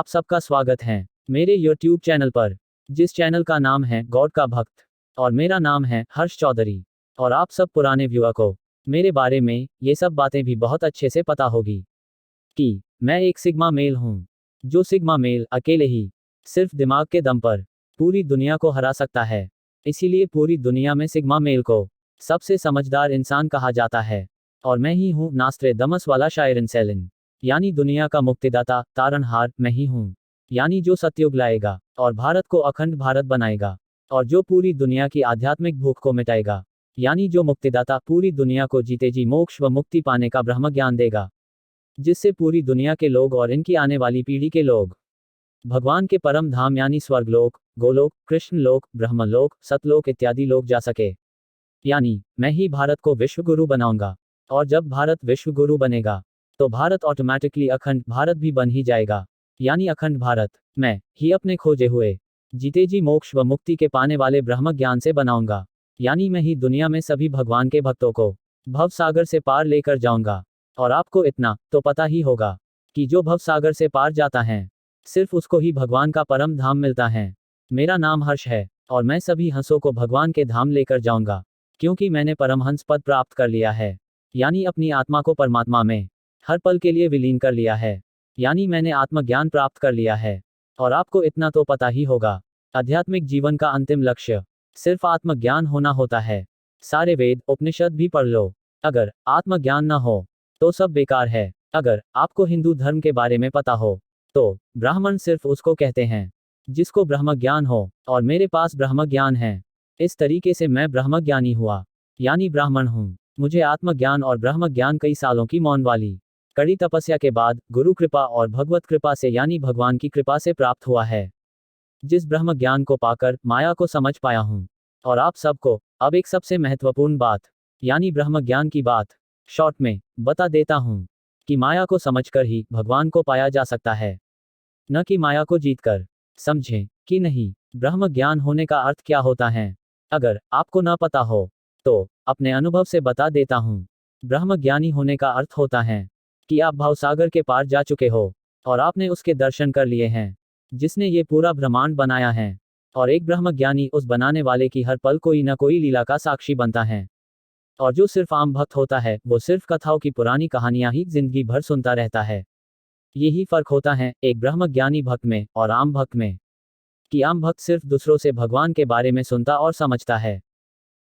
आप सबका स्वागत है मेरे YouTube चैनल पर, जिस चैनल का नाम है गॉड का भक्त। और मेरा नाम है हर्ष चौधरी। और आप सब पुराने व्यूअर को मेरे बारे में ये सब बातें भी बहुत अच्छे से पता होगी कि मैं एक सिग्मा मेल हूँ, जो सिग्मा मेल अकेले ही सिर्फ दिमाग के दम पर पूरी दुनिया को हरा सकता है। इसीलिए पूरी दुनिया में सिग्मा मेल को सबसे समझदार इंसान कहा जाता है। और मैं ही हूँ नास्ट्रेदमस वाला शायर इंसेलिन, यानी दुनिया का मुक्तिदाता, तारनहार मैं ही हूँ। यानी जो सत्युग लाएगा और भारत को अखंड भारत बनाएगा, और जो पूरी दुनिया की आध्यात्मिक भूख को मिटाएगा। यानी जो मुक्तिदाता पूरी दुनिया को जीते जी मोक्ष व मुक्ति पाने का ब्रह्म ज्ञान देगा, जिससे पूरी दुनिया के लोग और इनकी आने वाली पीढ़ी के लोग भगवान के परम धाम यानी स्वर्गलोक, गोलोक, कृष्णलोक, ब्रह्मलोक, सतलोक इत्यादि लोग जा सके। यानी मैं ही भारत को विश्व गुरु बनाऊंगा। और जब भारत विश्व गुरु बनेगा तो भारत ऑटोमेटिकली अखंड भारत भी बन ही जाएगा। यानी अखंड भारत मैं ही अपने खोजे हुए जीते जी मोक्ष व मुक्ति के पाने वाले ब्रह्म ज्ञान से बनाऊंगा। यानी मैं ही दुनिया में सभी भगवान के भक्तों को भव सागर से पार लेकर जाऊंगा। और आपको इतना तो पता ही होगा कि जो भव सागर से पार जाता है, सिर्फ उसको ही भगवान का परम धाम मिलता है। मेरा नाम हर्ष है और मैं सभी हंसों को भगवान के धाम लेकर जाऊंगा, क्योंकि मैंने परमहंस पद प्राप्त कर लिया है। यानी अपनी आत्मा को परमात्मा में हर पल के लिए विलीन कर लिया है। यानी मैंने आत्मज्ञान प्राप्त कर लिया है। और आपको इतना तो पता ही होगा, आध्यात्मिक जीवन का अंतिम लक्ष्य सिर्फ आत्मज्ञान होना होता है। सारे वेद उपनिषद भी पढ़ लो, अगर आत्मज्ञान न हो तो सब बेकार है। अगर आपको हिंदू धर्म के बारे में पता हो तो ब्राह्मण सिर्फ उसको कहते हैं जिसको ब्रह्म ज्ञान हो, और मेरे पास ब्रह्म ज्ञान है। इस तरीके से मैं ब्रह्म ज्ञानी हुआ, यानी ब्राह्मण हूँ। मुझे आत्मज्ञान और ब्रह्म ज्ञान कई सालों की मौन वाली कड़ी तपस्या के बाद गुरु कृपा और भगवत कृपा से यानी भगवान की कृपा से प्राप्त हुआ है। जिस ब्रह्म ज्ञान को पाकर माया को समझ पाया हूँ। और आप सबको अब एक सबसे महत्वपूर्ण बात यानी ब्रह्म ज्ञान की बात शॉर्ट में बता देता हूँ कि माया को समझकर ही भगवान को पाया जा सकता है, न कि माया को जीतकर। समझें कि नहीं, ब्रह्म ज्ञान होने का अर्थ क्या होता है। अगर आपको न पता हो तो अपने अनुभव से बता देता हूँ। ब्रह्म ज्ञानी होने का अर्थ होता है कि आप भवसागर के पार जा चुके हो और आपने उसके दर्शन कर लिए हैं, जिसने ये पूरा ब्रह्मांड बनाया है। और एक ब्रह्म ज्ञानी उस बनाने वाले की हर पल कोई न कोई लीला का साक्षी बनता है। और जो सिर्फ आम भक्त होता है वो सिर्फ कथाओं की पुरानी कहानियां ही जिंदगी भर सुनता रहता है। यही फर्क होता है एक ब्रह्म ज्ञानी भक्त में और आम भक्त में, कि आम भक्त सिर्फ दूसरों से भगवान के बारे में सुनता और समझता है,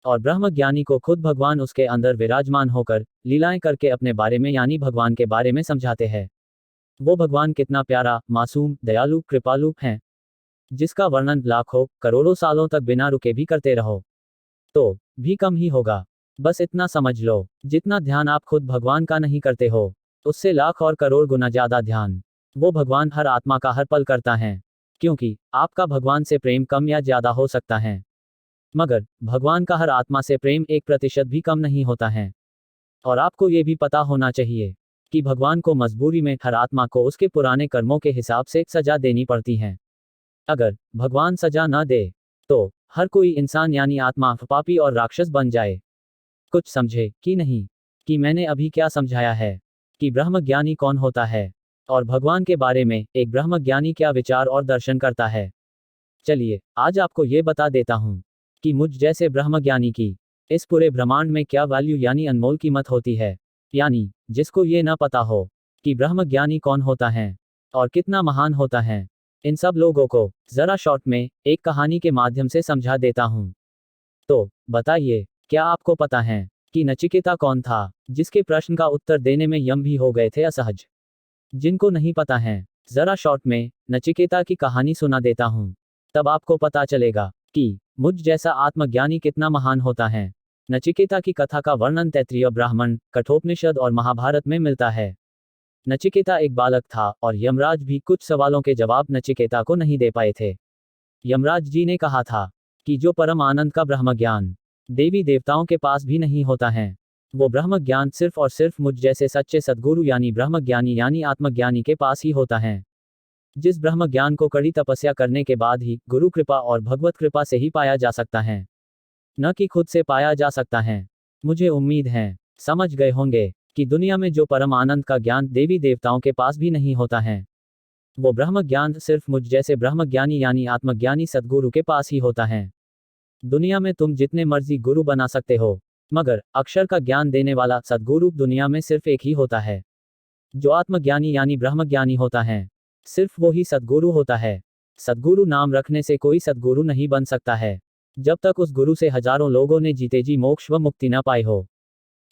और ब्रह्म ज्ञानी को खुद भगवान उसके अंदर विराजमान होकर लीलाएं करके अपने बारे में यानी भगवान के बारे में समझाते हैं। वो भगवान कितना प्यारा, मासूम, दयालु, कृपालु हैं, जिसका वर्णन लाखों करोड़ों सालों तक बिना रुके भी करते रहो तो भी कम ही होगा। बस इतना समझ लो, जितना ध्यान आप खुद भगवान का नहीं करते हो, उससे लाख और करोड़ गुना ज्यादा ध्यान वो भगवान हर आत्मा का हर पल करता है। क्योंकि आपका भगवान से प्रेम कम या ज्यादा हो सकता है, मगर भगवान का हर आत्मा से प्रेम 1% भी कम नहीं होता है। और आपको ये भी पता होना चाहिए कि भगवान को मजबूरी में हर आत्मा को उसके पुराने कर्मों के हिसाब से सजा देनी पड़ती है। अगर भगवान सजा न दे तो हर कोई इंसान यानी आत्मा पापी और राक्षस बन जाए। कुछ समझे कि नहीं कि मैंने अभी क्या समझाया है, कि ब्रह्म ज्ञानी कौन होता है और भगवान के बारे में एक ब्रह्म ज्ञानी क्या विचार और दर्शन करता है। चलिए आज आपको ये बता देता हूँ कि मुझ जैसे ब्रह्म ज्ञानी की इस पूरे ब्रह्मांड में क्या वैल्यू यानी अनमोल कीमत होती है। यानी जिसको ये ना पता हो कि ब्रह्म ज्ञानी कौन होता है और कितना महान होता है, इन सब लोगों को जरा शॉर्ट में एक कहानी के माध्यम से समझा देता हूँ। तो बताइए, क्या आपको पता है कि नचिकेता कौन था, जिसके प्रश्न का उत्तर देने में यम भी हो गए थे असहज। जिनको नहीं पता है, जरा शॉर्ट में नचिकेता की कहानी सुना देता हूँ, तब आपको पता चलेगा कि मुझ जैसा आत्मज्ञानी कितना महान होता है। नचिकेता की कथा का वर्णन तैत्तिरीय ब्राह्मण, कठोपनिषद और महाभारत में मिलता है। नचिकेता एक बालक था और यमराज भी कुछ सवालों के जवाब नचिकेता को नहीं दे पाए थे। यमराज जी ने कहा था कि जो परम आनंद का ब्रह्म ज्ञान देवी देवताओं के पास भी नहीं होता है, वो ब्रह्म ज्ञान सिर्फ और सिर्फ मुझ जैसे सच्चे सद्गुरु यानी ब्रह्म ज्ञानी यानी आत्मज्ञानी के पास ही होता है। जिस ब्रह्म ज्ञान को कड़ी तपस्या करने के बाद ही गुरु कृपा और भगवत कृपा से ही पाया जा सकता है, न कि खुद से पाया जा सकता है। मुझे उम्मीद है समझ गए होंगे कि दुनिया में जो परम आनंद का ज्ञान देवी देवताओं के पास भी नहीं होता है, वो ब्रह्म ज्ञान सिर्फ मुझ जैसे ब्रह्मज्ञानी यानी आत्मज्ञानी सद्गुरु के पास ही होता है। दुनिया में तुम जितने मर्जी गुरु बना सकते हो, मगर अक्षर का ज्ञान देने वाला सद्गुरु दुनिया में सिर्फ एक ही होता है। जो आत्मज्ञानी यानी ब्रह्मज्ञानी होता है, सिर्फ वो ही सद्गुरु होता है। सद्गुरु नाम रखने से कोई सद्गुरु नहीं बन सकता है। जब तक उस गुरु से हजारों लोगों ने जीते जी मोक्ष व मुक्ति न पाए हो,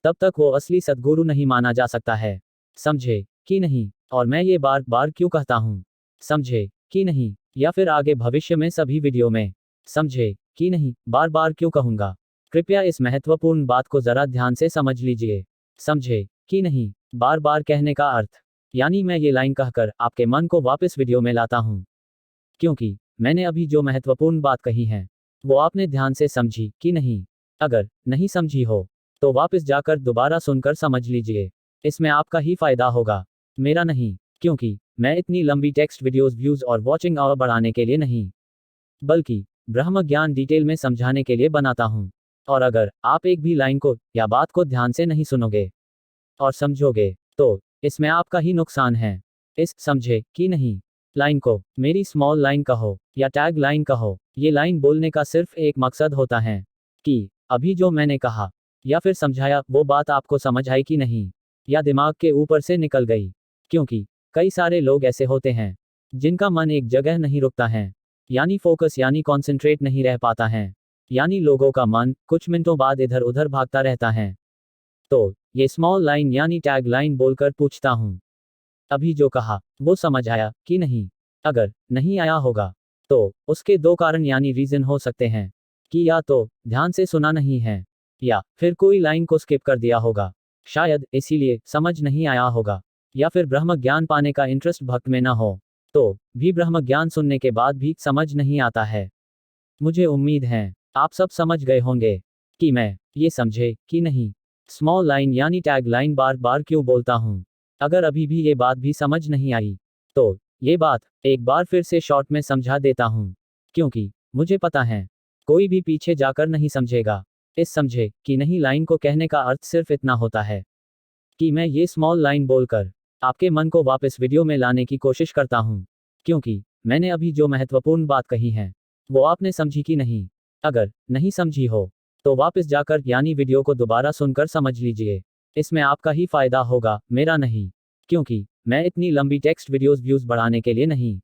तब तक वो असली सद्गुरु नहीं माना जा सकता है। समझे कि नहीं? और मैं ये बार बार क्यों कहता हूँ? समझे कि नहीं? या फिर आगे भविष्य में सभी वीडियो में समझे कि नहीं बार बार क्यों कहूंगा? कृपया इस महत्वपूर्ण बात को जरा ध्यान से समझ लीजिए। समझे कि नहीं? बार बार कहने का अर्थ, यानी मैं ये लाइन कहकर आपके मन को वापस वीडियो में लाता हूँ, क्योंकि मैंने अभी जो महत्वपूर्ण बात कही है वो आपने ध्यान से समझी कि नहीं? अगर नहीं समझी हो तो वापस जाकर दोबारा सुनकर समझ लीजिए। इसमें आपका ही फायदा होगा, मेरा नहीं। क्योंकि मैं इतनी लंबी टेक्स्ट वीडियोस व्यूज और वॉचिंग आवर बढ़ाने के लिए नहीं, बल्कि ब्रह्म ज्ञान डिटेल में समझाने के लिए बनाता हूँ। और अगर आप एक भी लाइन को या बात को ध्यान से नहीं सुनोगे और समझोगे, तो इसमें आपका ही नुकसान है। इस समझे कि नहीं लाइन को मेरी स्मॉल लाइन कहो या टैग लाइन कहो, ये लाइन बोलने का सिर्फ एक मकसद होता है कि अभी जो मैंने कहा या फिर समझाया वो बात आपको समझ आई कि नहीं, या दिमाग के ऊपर से निकल गई। क्योंकि कई सारे लोग ऐसे होते हैं जिनका मन एक जगह नहीं रुकता है, यानी फोकस यानी कॉन्सेंट्रेट नहीं रह पाता है, यानी लोगों का मन कुछ मिनटों बाद इधर उधर भागता रहता है। तो ये स्मॉल लाइन यानी टैग लाइन बोलकर पूछता हूँ, अभी जो कहा वो समझ आया कि नहीं? अगर नहीं आया होगा तो उसके दो कारण यानी रीजन हो सकते हैं कि या तो ध्यान से सुना नहीं है, या फिर कोई लाइन को स्किप कर दिया होगा, शायद इसीलिए समझ नहीं आया होगा, या फिर ब्रह्म ज्ञान पाने का इंटरेस्ट भक्त में ना हो, तो भी ब्रह्म ज्ञान सुनने के बाद भी समझ नहीं आता है। मुझे उम्मीद है आप सब समझ गए होंगे कि मैं ये समझे कि नहीं स्मॉल लाइन यानी टैग लाइन बार बार क्यों बोलता हूँ। अगर अभी भी ये बात भी समझ नहीं आई तो ये बात एक बार फिर से शॉर्ट में समझा देता हूँ, क्योंकि मुझे पता है कोई भी पीछे जाकर नहीं समझेगा। इस समझे कि नहीं लाइन को कहने का अर्थ सिर्फ इतना होता है कि मैं ये स्मॉल लाइन बोलकर आपके मन को वापस वीडियो में लाने की कोशिश करता हूँ, क्योंकि मैंने अभी जो महत्वपूर्ण बात कही है वो आपने समझी कि नहीं? अगर नहीं समझी हो तो वापस जाकर यानी वीडियो को दोबारा सुनकर समझ लीजिए। इसमें आपका ही फायदा होगा, मेरा नहीं। क्योंकि मैं इतनी लंबी टेक्स्ट वीडियोस व्यूज बढ़ाने के लिए नहीं,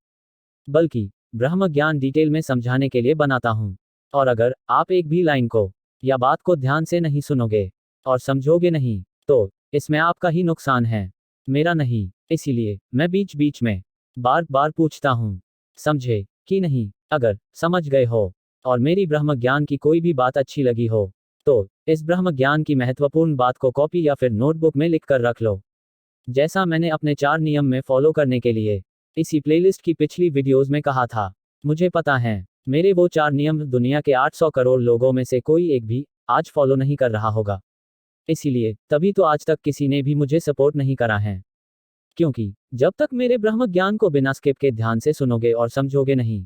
बल्कि ब्रह्म ज्ञान डिटेल में समझाने के लिए बनाता हूँ। और अगर आप एक भी लाइन को या बात को ध्यान से नहीं सुनोगे और समझोगे नहीं, तो इसमें आपका ही नुकसान है, मेरा नहीं। इसीलिए मैं बीच बीच में बार बार पूछता हूँ, समझे कि नहीं? अगर समझ गए हो और मेरी ब्रह्म ज्ञान की कोई भी बात अच्छी लगी हो, तो इस ब्रह्म ज्ञान की महत्वपूर्ण बात को कॉपी या फिर नोटबुक में लिख कर रख लो, जैसा मैंने अपने 4 नियम में फॉलो करने के लिए इसी प्लेलिस्ट की पिछली वीडियोस में कहा था। मुझे पता है मेरे वो 4 नियम दुनिया के 800 करोड़ लोगों में से कोई एक भी आज फॉलो नहीं कर रहा होगा। इसीलिए तभी तो आज तक किसी ने भी मुझे सपोर्ट नहीं करा है। क्योंकि जब तक मेरे ब्रह्म ज्ञान को बिना स्किप के ध्यान से सुनोगे और समझोगे नहीं,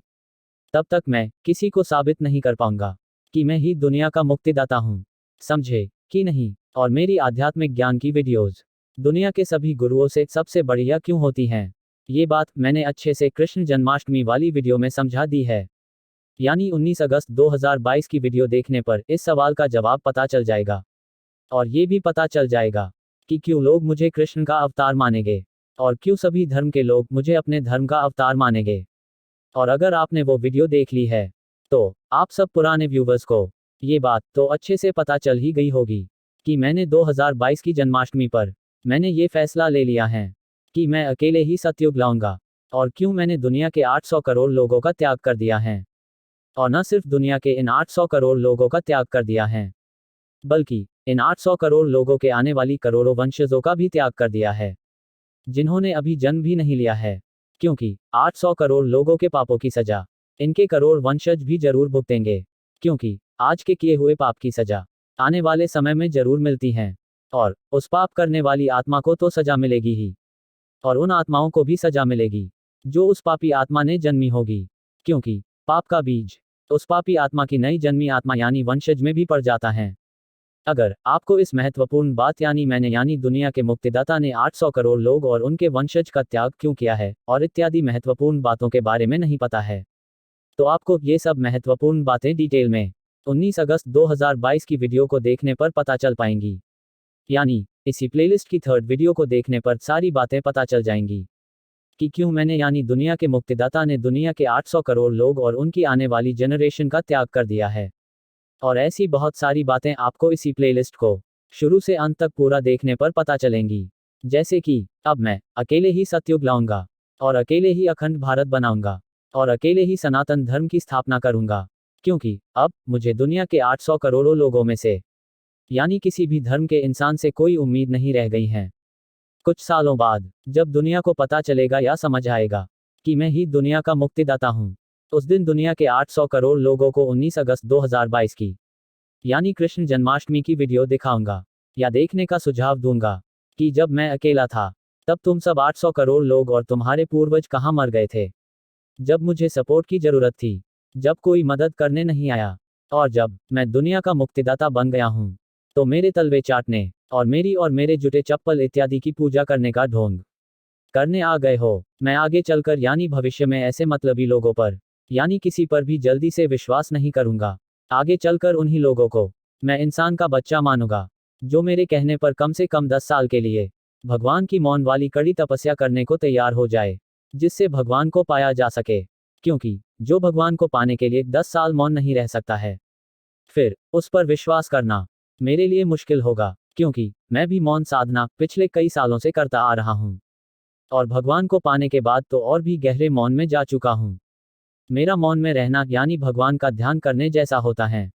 तब तक मैं किसी को साबित नहीं कर पाऊंगा कि मैं ही दुनिया का मुक्तिदाता हूँ। समझे कि नहीं? और मेरी आध्यात्मिक ज्ञान की वीडियोस दुनिया के सभी गुरुओं से सबसे बढ़िया क्यों होती हैं, ये बात मैंने अच्छे से कृष्ण जन्माष्टमी वाली वीडियो में समझा दी है। यानी 19 अगस्त 2022 की वीडियो देखने पर इस सवाल का जवाब पता चल जाएगा। और ये भी पता चल जाएगा कि क्यों लोग मुझे कृष्ण का अवतार मानेंगे, और क्यों सभी धर्म के लोग मुझे अपने धर्म का अवतार मानेंगे। और अगर आपने वो वीडियो देख ली है, तो आप सब पुराने व्यूवर्स को ये बात तो अच्छे से पता चल ही गई होगी कि मैंने 2022 की जन्माष्टमी पर मैंने ये फैसला ले लिया है कि मैं अकेले ही सतयुग लाऊंगा। और क्यों मैंने दुनिया के 800 करोड़ लोगों का त्याग कर दिया है, और न सिर्फ दुनिया के इन 800 करोड़ लोगों का त्याग कर दिया है, बल्कि इन 800 करोड़ लोगों के आने वाली करोड़ों वंशजों का भी त्याग कर दिया है, जिन्होंने अभी जन्म भी नहीं लिया है। क्योंकि 800 करोड़ लोगों के पापों की सजा इनके करोड़ वंशज भी जरूर भुगतेंगे। क्योंकि आज के किए हुए पाप की सजा आने वाले समय में जरूर मिलती है, और उस पाप करने वाली आत्मा को तो सजा मिलेगी ही, और उन आत्माओं को भी सजा मिलेगी जो उस पापी आत्मा ने जन्मी होगी। क्योंकि पाप का बीज उस पापी आत्मा की नई जन्मी आत्मा यानी वंशज में भी पड़ जाता है। अगर आपको इस महत्वपूर्ण बात यानी दुनिया के मुक्तिदाता ने 800 करोड़ लोग और उनके वंशज का त्याग क्यों किया है और इत्यादि महत्वपूर्ण बातों के बारे में नहीं पता है, तो आपको ये सब महत्वपूर्ण बातें डिटेल में 19 अगस्त 2022 की वीडियो को देखने पर पता चल पाएंगी। यानी इसी प्लेलिस्ट की थर्ड वीडियो को देखने पर सारी बातें पता चल जाएंगी कि क्यों मैंने दुनिया के मुक्तिदाता ने दुनिया के 800 करोड़ लोग और उनकी आने वाली जनरेशन का त्याग कर दिया है। और ऐसी बहुत सारी बातें आपको इसी प्लेलिस्ट को शुरू से अंत तक पूरा देखने पर पता चलेंगी। जैसे कि अब मैं अकेले ही सतयुग लाऊंगा और अकेले ही अखंड भारत बनाऊंगा और अकेले ही सनातन धर्म की स्थापना करूंगा, क्योंकि अब मुझे दुनिया के 800 करोड़ों लोगों में से किसी भी धर्म के इंसान से कोई उम्मीद नहीं रह गई है। कुछ सालों बाद जब दुनिया को पता चलेगा या समझ आएगा कि मैं ही दुनिया का मुक्तिदाता हूं, उस दिन दुनिया के 800 करोड़ लोगों को 19 अगस्त 2022 की कृष्ण जन्माष्टमी की वीडियो दिखाऊंगा या देखने का सुझाव दूंगा कि जब मैं अकेला था तब तुम सब 800 करोड़ लोग और तुम्हारे पूर्वज कहां मर गए थे, जब मुझे सपोर्ट की जरूरत थी, जब कोई मदद करने नहीं आया, और जब मैं दुनिया का मुक्तिदाता बन गया हूं तो मेरे तलवे चाटने और मेरे जुटे चप्पल इत्यादि की पूजा करने का ढोंग करने आ गए हो। मैं आगे चलकर भविष्य में ऐसे मतलबी लोगों पर किसी पर भी जल्दी से विश्वास नहीं करूंगा। आगे चलकर उन्हीं लोगों को मैं इंसान का बच्चा मानूंगा जो मेरे कहने पर कम से कम 10 साल के लिए भगवान की मौन वाली कड़ी तपस्या करने को तैयार हो जाए, जिससे भगवान को पाया जा सके। क्योंकि जो भगवान को पाने के लिए 10 साल मौन नहीं रह सकता है, फिर उस पर विश्वास करना मेरे लिए मुश्किल होगा, क्योंकि मैं भी मौन साधना पिछले कई सालों से करता आ रहा हूं और भगवान को पाने के बाद तो और भी गहरे मौन में जा चुका हूं। मेरा मौन में रहना भगवान का ध्यान करने जैसा होता है।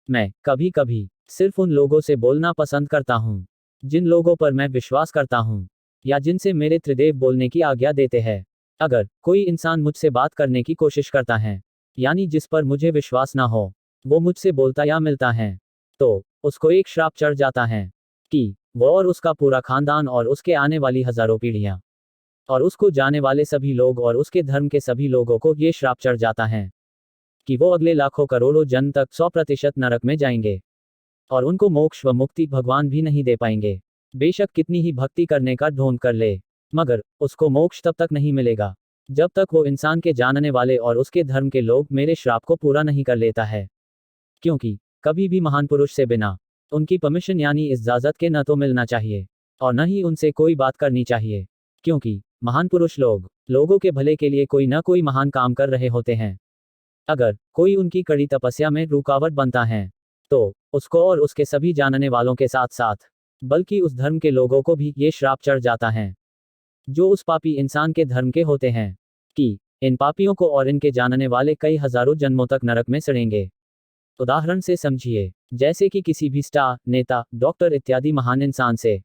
मैं कभी कभी सिर्फ उन लोगों से बोलना पसंद करता हूं जिन लोगों पर मैं विश्वास करता हूं या जिनसे मेरे त्रिदेव बोलने की आज्ञा देते हैं। अगर कोई इंसान मुझसे बात करने की कोशिश करता है जिस पर मुझे विश्वास ना हो, वो मुझसे बोलता या मिलता है, तो उसको एक श्राप चढ़ जाता है कि वो और उसका पूरा खानदान और उसके आने वाली हजारों पीढ़ियां और उसको जाने वाले सभी लोग और उसके धर्म के सभी लोगों को ये श्राप चढ़ जाता है कि वो अगले लाखों करोड़ों जन्म तक 100% नरक में जाएंगे और उनको मोक्ष व मुक्ति भगवान भी नहीं दे पाएंगे। बेशक कितनी ही भक्ति करने का ढोंग कर ले, मगर उसको मोक्ष तब तक नहीं मिलेगा जब तक वो इंसान के जानने वाले और उसके धर्म के लोग मेरे श्राप को पूरा नहीं कर लेता है। क्योंकि कभी भी महान पुरुष से बिना उनकी परमिशन इजाजत के न तो मिलना चाहिए और न ही उनसे कोई बात करनी चाहिए, क्योंकि महान पुरुष लोगों के भले के लिए कोई न कोई महान काम कर रहे होते हैं। अगर कोई उनकी कड़ी तपस्या में रुकावट बनता है तो उसको और उसके सभी जानने वालों के साथ साथ बल्कि उस धर्म के लोगों को भी ये श्राप चढ़ जाता है जो उस पापी इंसान के धर्म के होते हैं कि इन पापियों को और इनके जानने वाले कई हजारों जन्मों तक नरक में सड़ेंगे। उदाहरण से समझिए, जैसे कि किसी भी स्टार, नेता, डॉक्टर इत्यादि महान इंसान से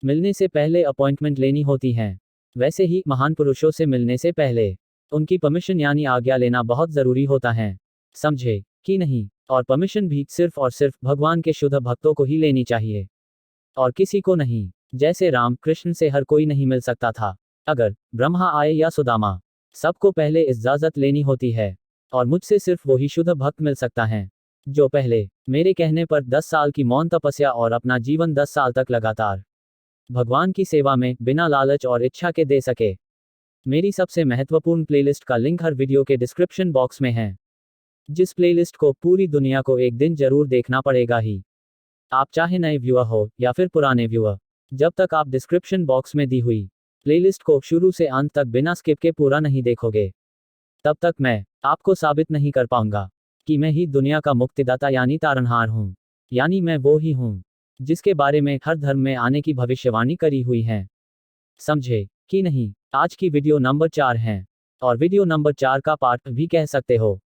मिलने से पहले अपॉइंटमेंट लेनी होती है, वैसे ही महान पुरुषों से मिलने से पहले उनकी परमिशन आज्ञा लेना बहुत जरूरी होता है। समझे कि नहीं? और परमिशन भी सिर्फ और सिर्फ भगवान के शुद्ध भक्तों को ही लेनी चाहिए और किसी को नहीं। जैसे राम कृष्ण से हर कोई नहीं मिल सकता था, अगर ब्रह्मा आए या सुदामा, सबको पहले इजाजत लेनी होती है और मुझसे सिर्फ वही शुद्ध भक्त मिल सकता है जो पहले मेरे कहने पर 10 साल की मौन तपस्या और अपना जीवन 10 साल तक लगातार भगवान की सेवा में बिना लालच और इच्छा के दे सके। मेरी सबसे महत्वपूर्ण प्लेलिस्ट का लिंक हर वीडियो के डिस्क्रिप्शन बॉक्स में है, जिस प्लेलिस्ट को पूरी दुनिया को एक दिन जरूर देखना पड़ेगा ही। आप चाहे नए व्यूअर हो या फिर पुराने व्यूअर, जब तक आप डिस्क्रिप्शन बॉक्स में दी हुई प्लेलिस्ट को शुरू से अंत तक बिना स्किप के पूरा नहीं देखोगे, तब तक मैं आपको साबित नहीं कर पाऊंगा कि मैं ही दुनिया का मुक्तिदाता तारनहार हूं। मैं वो ही हूं जिसके बारे में हर धर्म में आने की भविष्यवाणी करी हुई है। समझे कि नहीं? आज की वीडियो नंबर 4 है और वीडियो नंबर 4 का पार्ट भी कह सकते हो,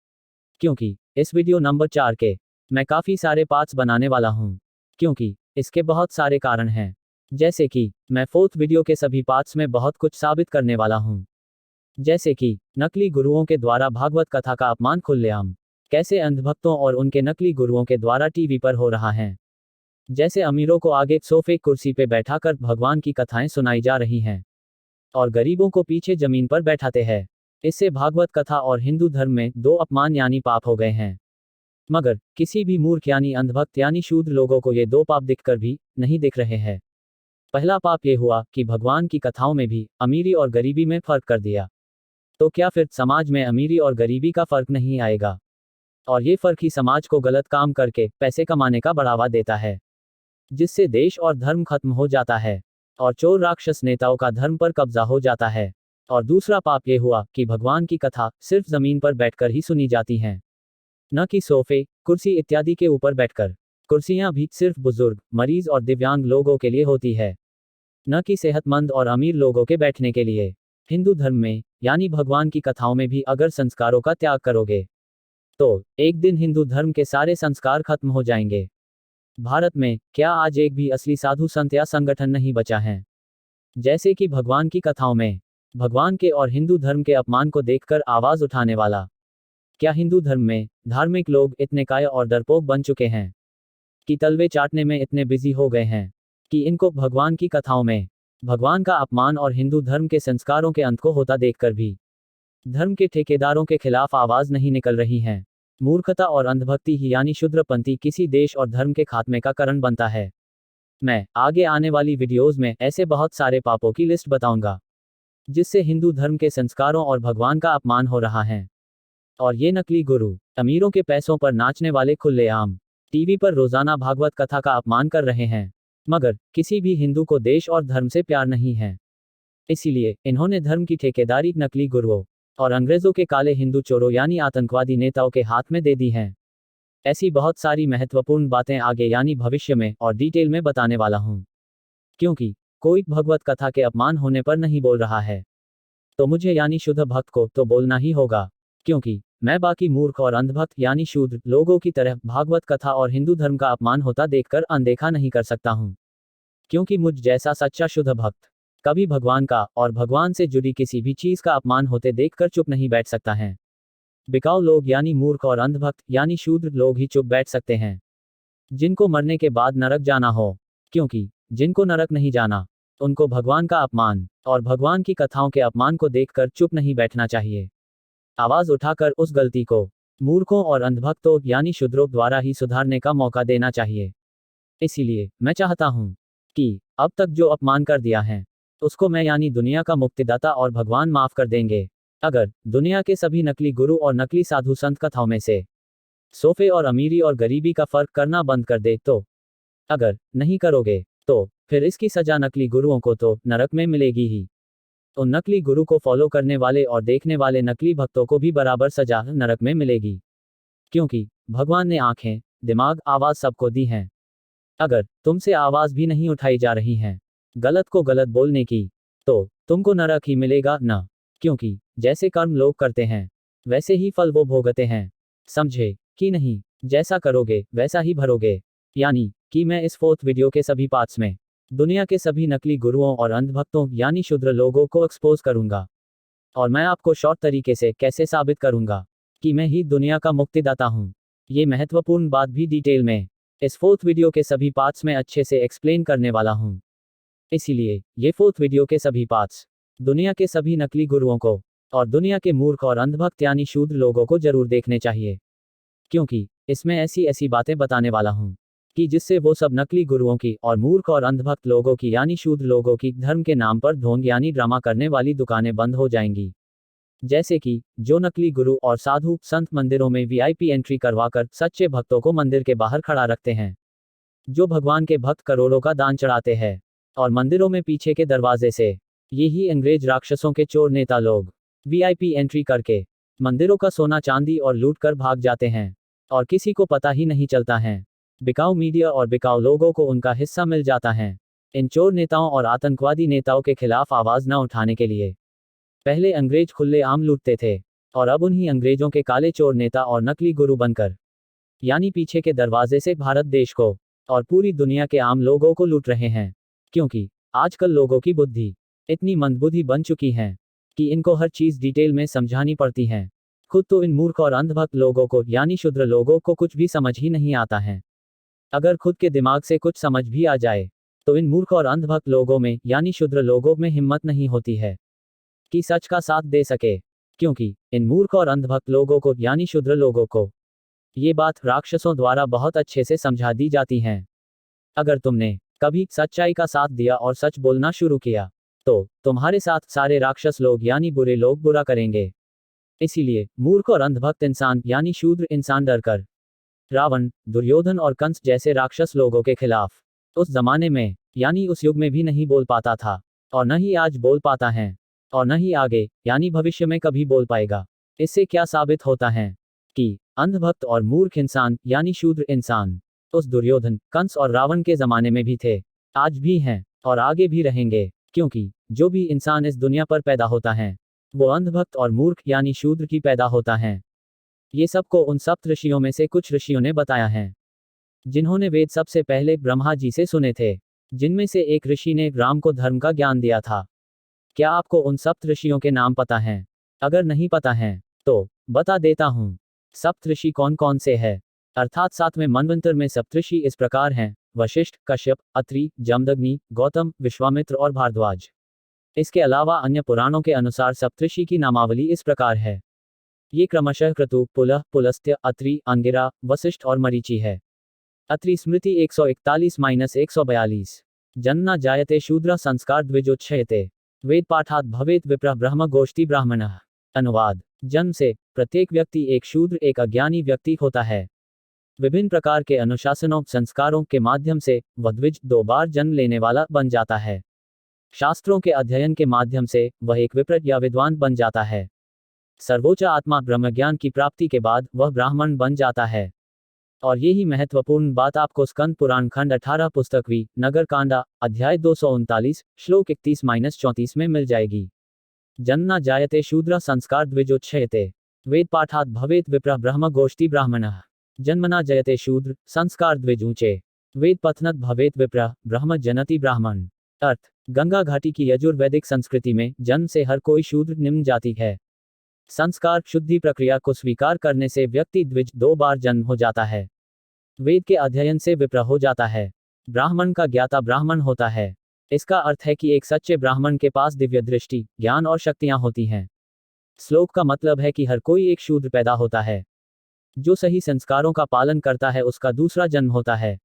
क्योंकि इस वीडियो नंबर 4 के मैं काफी सारे पार्ट्स बनाने वाला हूं, क्योंकि इसके बहुत सारे कारण हैं। जैसे कि मैं 4th वीडियो के सभी पार्ट्स में बहुत कुछ साबित करने वाला हूं, जैसे कि नकली गुरुओं के द्वारा भागवत कथा का अपमान खुलेआम कैसे अंधभक्तों और उनके नकली गुरुओं के द्वारा टीवी पर हो रहा है, जैसे अमीरों को आगे सोफे कुर्सी पे बैठाकर भगवान की कथाएं सुनाई जा रही हैं और गरीबों को पीछे जमीन पर बैठाते हैं। इससे भागवत कथा और हिंदू धर्म में दो अपमान पाप हो गए हैं। मगर किसी भी मूर्ख यानी अंधभक्त यानी शूद्र लोगों को ये दो पाप दिखकर भी नहीं दिख रहे हैं। पहला पाप ये हुआ कि भगवान की कथाओं में भी अमीरी और गरीबी में फर्क कर दिया। तो क्या फिर समाज में अमीरी और गरीबी का फर्क नहीं आएगा? और ये फर्क ही समाज को गलत काम करके पैसे कमाने का बढ़ावा देता है, जिससे देश और धर्म खत्म हो जाता है और चोर राक्षस नेताओं का धर्म पर कब्जा हो जाता है। और दूसरा पाप ये हुआ कि भगवान की कथा सिर्फ जमीन पर बैठकर ही सुनी जाती हैं, न कि सोफे, कुर्सी इत्यादि के ऊपर बैठकर। कुर्सियां भी सिर्फ बुजुर्ग, मरीज और दिव्यांग लोगों के लिए होती है, न कि सेहतमंद और अमीर लोगों के बैठने के लिए। हिंदू धर्म में यानी भगवान की कथाओं में भी अगर संस्कारों का त्याग करोगे तो एक दिन हिंदू धर्म के सारे संस्कार खत्म हो जाएंगे। भारत में क्या आज एक भी असली साधु संत या संगठन नहीं बचा है? जैसे कि भगवान की कथाओं में भगवान के और हिंदू धर्म के अपमान को देखकर आवाज उठाने वाला। क्या हिंदू धर्म में धार्मिक लोग इतने कायर और डरपोक बन चुके हैं कि तलवे चाटने में इतने बिजी हो गए हैं कि इनको भगवान की कथाओं में भगवान का अपमान और हिंदू धर्म के संस्कारों के अंत को होता देखकर भी धर्म के ठेकेदारों के खिलाफ आवाज नहीं निकल रही है। मूर्खता और अंधभक्ति ही यानी शूद्रपंथी किसी देश और धर्म के खात्मे का कारण बनता है। मैं आगे आने वाली वीडियोज में ऐसे बहुत सारे पापों की लिस्ट बताऊंगा जिससे हिंदू धर्म के संस्कारों और भगवान का अपमान हो रहा है। और ये नकली गुरु, अमीरों के पैसों पर नाचने वाले खुलेआम टीवी पर रोजाना भागवत कथा का अपमान कर रहे हैं, मगर किसी भी हिंदू को देश और धर्म से प्यार नहीं है। इसीलिए इन्होंने धर्म की ठेकेदारी नकली गुरुओं और अंग्रेजों के काले हिंदू चोरों यानी आतंकवादी नेताओं के हाथ में दे दी हैं। ऐसी बहुत सारी महत्वपूर्ण बातें आगे यानी भविष्य में और डिटेल में बताने वाला हूं, क्योंकि कोई भगवत कथा के अपमान होने पर नहीं बोल रहा है तो मुझे यानी शुद्ध भक्त को तो बोलना ही होगा, क्योंकि मैं बाकी मूर्ख और अंधभक्त यानी शूद्र लोगों की तरह भागवत कथा और हिंदू धर्म का अपमान होता देखकर अनदेखा नहीं कर सकता हूं। क्योंकि मुझ जैसा सच्चा शुद्ध भक्त कभी भगवान का और भगवान से जुड़ी किसी भी चीज का अपमान होते देखकर चुप नहीं बैठ सकता है। बिकाऊ लोग यानी मूर्ख और अंधभक्त यानी शूद्र लोग ही चुप बैठ सकते हैं, जिनको मरने के बाद नरक जाना हो। क्योंकि जिनको नरक नहीं जाना उनको भगवान का अपमान और भगवान की कथाओं के अपमान को देखकर चुप नहीं बैठना चाहिए। आवाज उठाकर उस गलती को मूर्खों और अंधभक्तों यानी शूद्रों द्वारा ही सुधारने का मौका देना चाहिए। इसीलिए मैं चाहता हूं कि अब तक जो अपमान कर दिया है उसको मैं यानी दुनिया का मुक्तिदाता और भगवान माफ कर देंगे, अगर दुनिया के सभी नकली गुरु और नकली साधु संत कथाओं में से सोफे और अमीरी और गरीबी का फर्क करना बंद कर दे तो। अगर नहीं करोगे तो फिर इसकी सजा नकली गुरुओं को तो नरक में मिलेगी ही। उन नकली गुरु को फॉलो करने वाले और देखने वाले नकली भक्तों को भी बराबर सजा नरक में मिलेगी, क्योंकि भगवान ने आंखें, दिमाग, आवाज सबको दी हैं। अगर तुमसे आवाज भी नहीं उठाई जा रही है गलत को गलत बोलने की, तो तुमको नरक ही मिलेगा ना, क्योंकि जैसे कर्म लोग करते हैं वैसे ही फल वो भोगते हैं। समझे कि नहीं? जैसा करोगे वैसा ही भरोगे। यानी कि मैं इस 4th वीडियो के सभी पार्ट्स में दुनिया के सभी नकली गुरुओं और अंधभक्तों यानी शूद्र लोगों को एक्सपोज करूंगा, और मैं आपको शॉर्ट तरीके से कैसे साबित करूंगा कि मैं ही दुनिया का मुक्तिदाता हूं। ये महत्वपूर्ण बात भी डिटेल में इस 4th वीडियो के सभी पार्ट्स में अच्छे से एक्सप्लेन करने वाला हूं। इसीलिए ये 4th वीडियो के सभी पार्ट्स दुनिया के सभी नकली गुरुओं को और दुनिया के मूर्ख और अंधभक्त यानी शूद्र लोगों को जरूर देखने चाहिए, क्योंकि इसमें ऐसी ऐसी बातें बताने वाला हूं कि जिससे वो सब नकली गुरुओं की और मूर्ख और अंधभक्त लोगों की यानी शूद्र लोगों की धर्म के नाम पर ढोंग यानी ड्रामा करने वाली दुकानें बंद हो जाएंगी। जैसे कि जो नकली गुरु और साधु संत मंदिरों में वीआईपी एंट्री करवाकर सच्चे भक्तों को मंदिर के बाहर खड़ा रखते हैं, जो भगवान के भक्त करोड़ों का दान चढ़ाते हैं, और मंदिरों में पीछे के दरवाजे से यही अंग्रेज राक्षसों के चोर नेता लोग वीआईपी एंट्री करके मंदिरों का सोना चांदी और लूट कर भाग जाते हैं, और किसी को पता ही नहीं चलता है। बिकाऊ मीडिया और बिकाऊ लोगों को उनका हिस्सा मिल जाता है। इन चोर नेताओं और आतंकवादी नेताओं के खिलाफ आवाज न उठाने के लिए पहले अंग्रेज खुलेआम लूटते थे, और अब उन्हीं अंग्रेजों के काले चोर नेता और नकली गुरु बनकर यानी पीछे के दरवाजे से भारत देश को और पूरी दुनिया के आम लोगों को लूट रहे हैं। क्योंकि आजकल लोगों की बुद्धि इतनी मंदबुद्धि बन चुकी है कि इनको हर चीज डिटेल में समझानी पड़ती है। खुद तो इन मूर्ख और अंधभक्त लोगों को यानी शूद्र लोगों को कुछ भी समझ ही नहीं आता है। अगर खुद के दिमाग से कुछ समझ भी आ जाए तो इन मूर्ख और अंधभक्त लोगों में यानी शूद्र लोगों में हिम्मत नहीं होती है कि सच का साथ दे सके, क्योंकि इन मूर्ख और अंधभक्त लोगों को यानी शूद्र लोगों को ये बात राक्षसों द्वारा बहुत अच्छे से समझा दी जाती हैं। अगर तुमने कभी सच्चाई का साथ दिया और सच बोलना शुरू किया, तो तुम्हारे साथ सारे राक्षस लोग यानी बुरे लोग बुरा करेंगे। इसीलिए मूर्ख और अंधभक्त इंसान यानी शूद्र इंसान डरकर रावण, दुर्योधन और कंस जैसे राक्षस लोगों के खिलाफ उस जमाने में यानी उस युग में भी नहीं बोल पाता था, और न ही आज बोल पाता है, और न ही आगे यानी भविष्य में कभी बोल पाएगा। इससे क्या साबित होता है कि अंधभक्त और मूर्ख इंसान यानी शूद्र इंसान उस दुर्योधन, कंस और रावण के जमाने में भी थे, आज भी हैं और आगे भी रहेंगे, क्योंकि जो भी इंसान इस दुनिया पर पैदा होता है वो अंधभक्त और मूर्ख यानी शूद्र की पैदा होता है। ये सबको उन सप्त ऋषियों में से कुछ ऋषियों ने बताया है, जिन्होंने वेद सबसे पहले ब्रह्मा जी से सुने थे, जिनमें से एक ऋषि ने राम को धर्म का ज्ञान दिया था। क्या आपको उन सप्त ऋषियों के नाम पता हैं? अगर नहीं पता है तो बता देता हूँ। सप्त ऋषि कौन कौन से हैं? अर्थात 7वें मनवंतर में सप्तऋषि इस प्रकार हैं: वशिष्ठ, कश्यप, अत्रि, जमदग्नि, गौतम, विश्वामित्र और भारद्वाज। इसके अलावा अन्य पुराणों के अनुसार सप्तऋषि की नामावली इस प्रकार है। ये क्रमशः क्रतु, पुलह, पुलस्त्य, अत्रि, अंगिरा, वशिष्ठ और मरीचि है। अत्रि स्मृति 141-142। जन्ना जायते शूद्र संस्कार द्विजोच्छयते वेद पाठात भवेत विप्रः ब्रह्म गोष्ठी ब्राह्मणः। अनुवाद: जन्म से प्रत्येक व्यक्ति एक शूद्र, एक अज्ञानी व्यक्ति होता है। विभिन्न प्रकार के अनुशासनों, संस्कारों के माध्यम से वह द्विज 2 बार जन्म लेने वाला बन जाता है। शास्त्रों के अध्ययन के माध्यम से वह एक विप्र या विद्वान बन जाता है। सर्वोच्च आत्मा ब्रह्मज्ञान की प्राप्ति के बाद वह ब्राह्मण बन जाता है। और यही महत्वपूर्ण बात आपको स्कंद पुराण खंड 18 पुस्तक वी नगर कांडा अध्याय 239 श्लोक 31-34 में मिल जाएगी। जन्ना जायते शूद्र संस्कार द्विजोच्छयते वेद पाठात भवेत विप्रः ब्रह्म गोष्ठी ब्राह्मणः। जन्मना जयते शूद्र संस्कार द्विजूचे वेद पथनत भवेत विप्रः ब्रह्म जनति ब्राह्मण। अर्थ: गंगा घाटी की यजुर्वैदिक संस्कृति में जन्म से हर कोई शूद्र निम्न जाति है। संस्कार शुद्धि प्रक्रिया को स्वीकार करने से व्यक्ति द्विज 2 बार जन्म हो जाता है। वेद के अध्ययन से विप्र हो जाता है। ब्राह्मण का ज्ञाता ब्राह्मण होता है। इसका अर्थ है कि एक सच्चे ब्राह्मण के पास दिव्य दृष्टि, ज्ञान और शक्तियां होती हैं। श्लोक का मतलब है कि हर कोई एक शूद्र पैदा होता है। जो सही संस्कारों का पालन करता है उसका दूसरा जन्म होता है।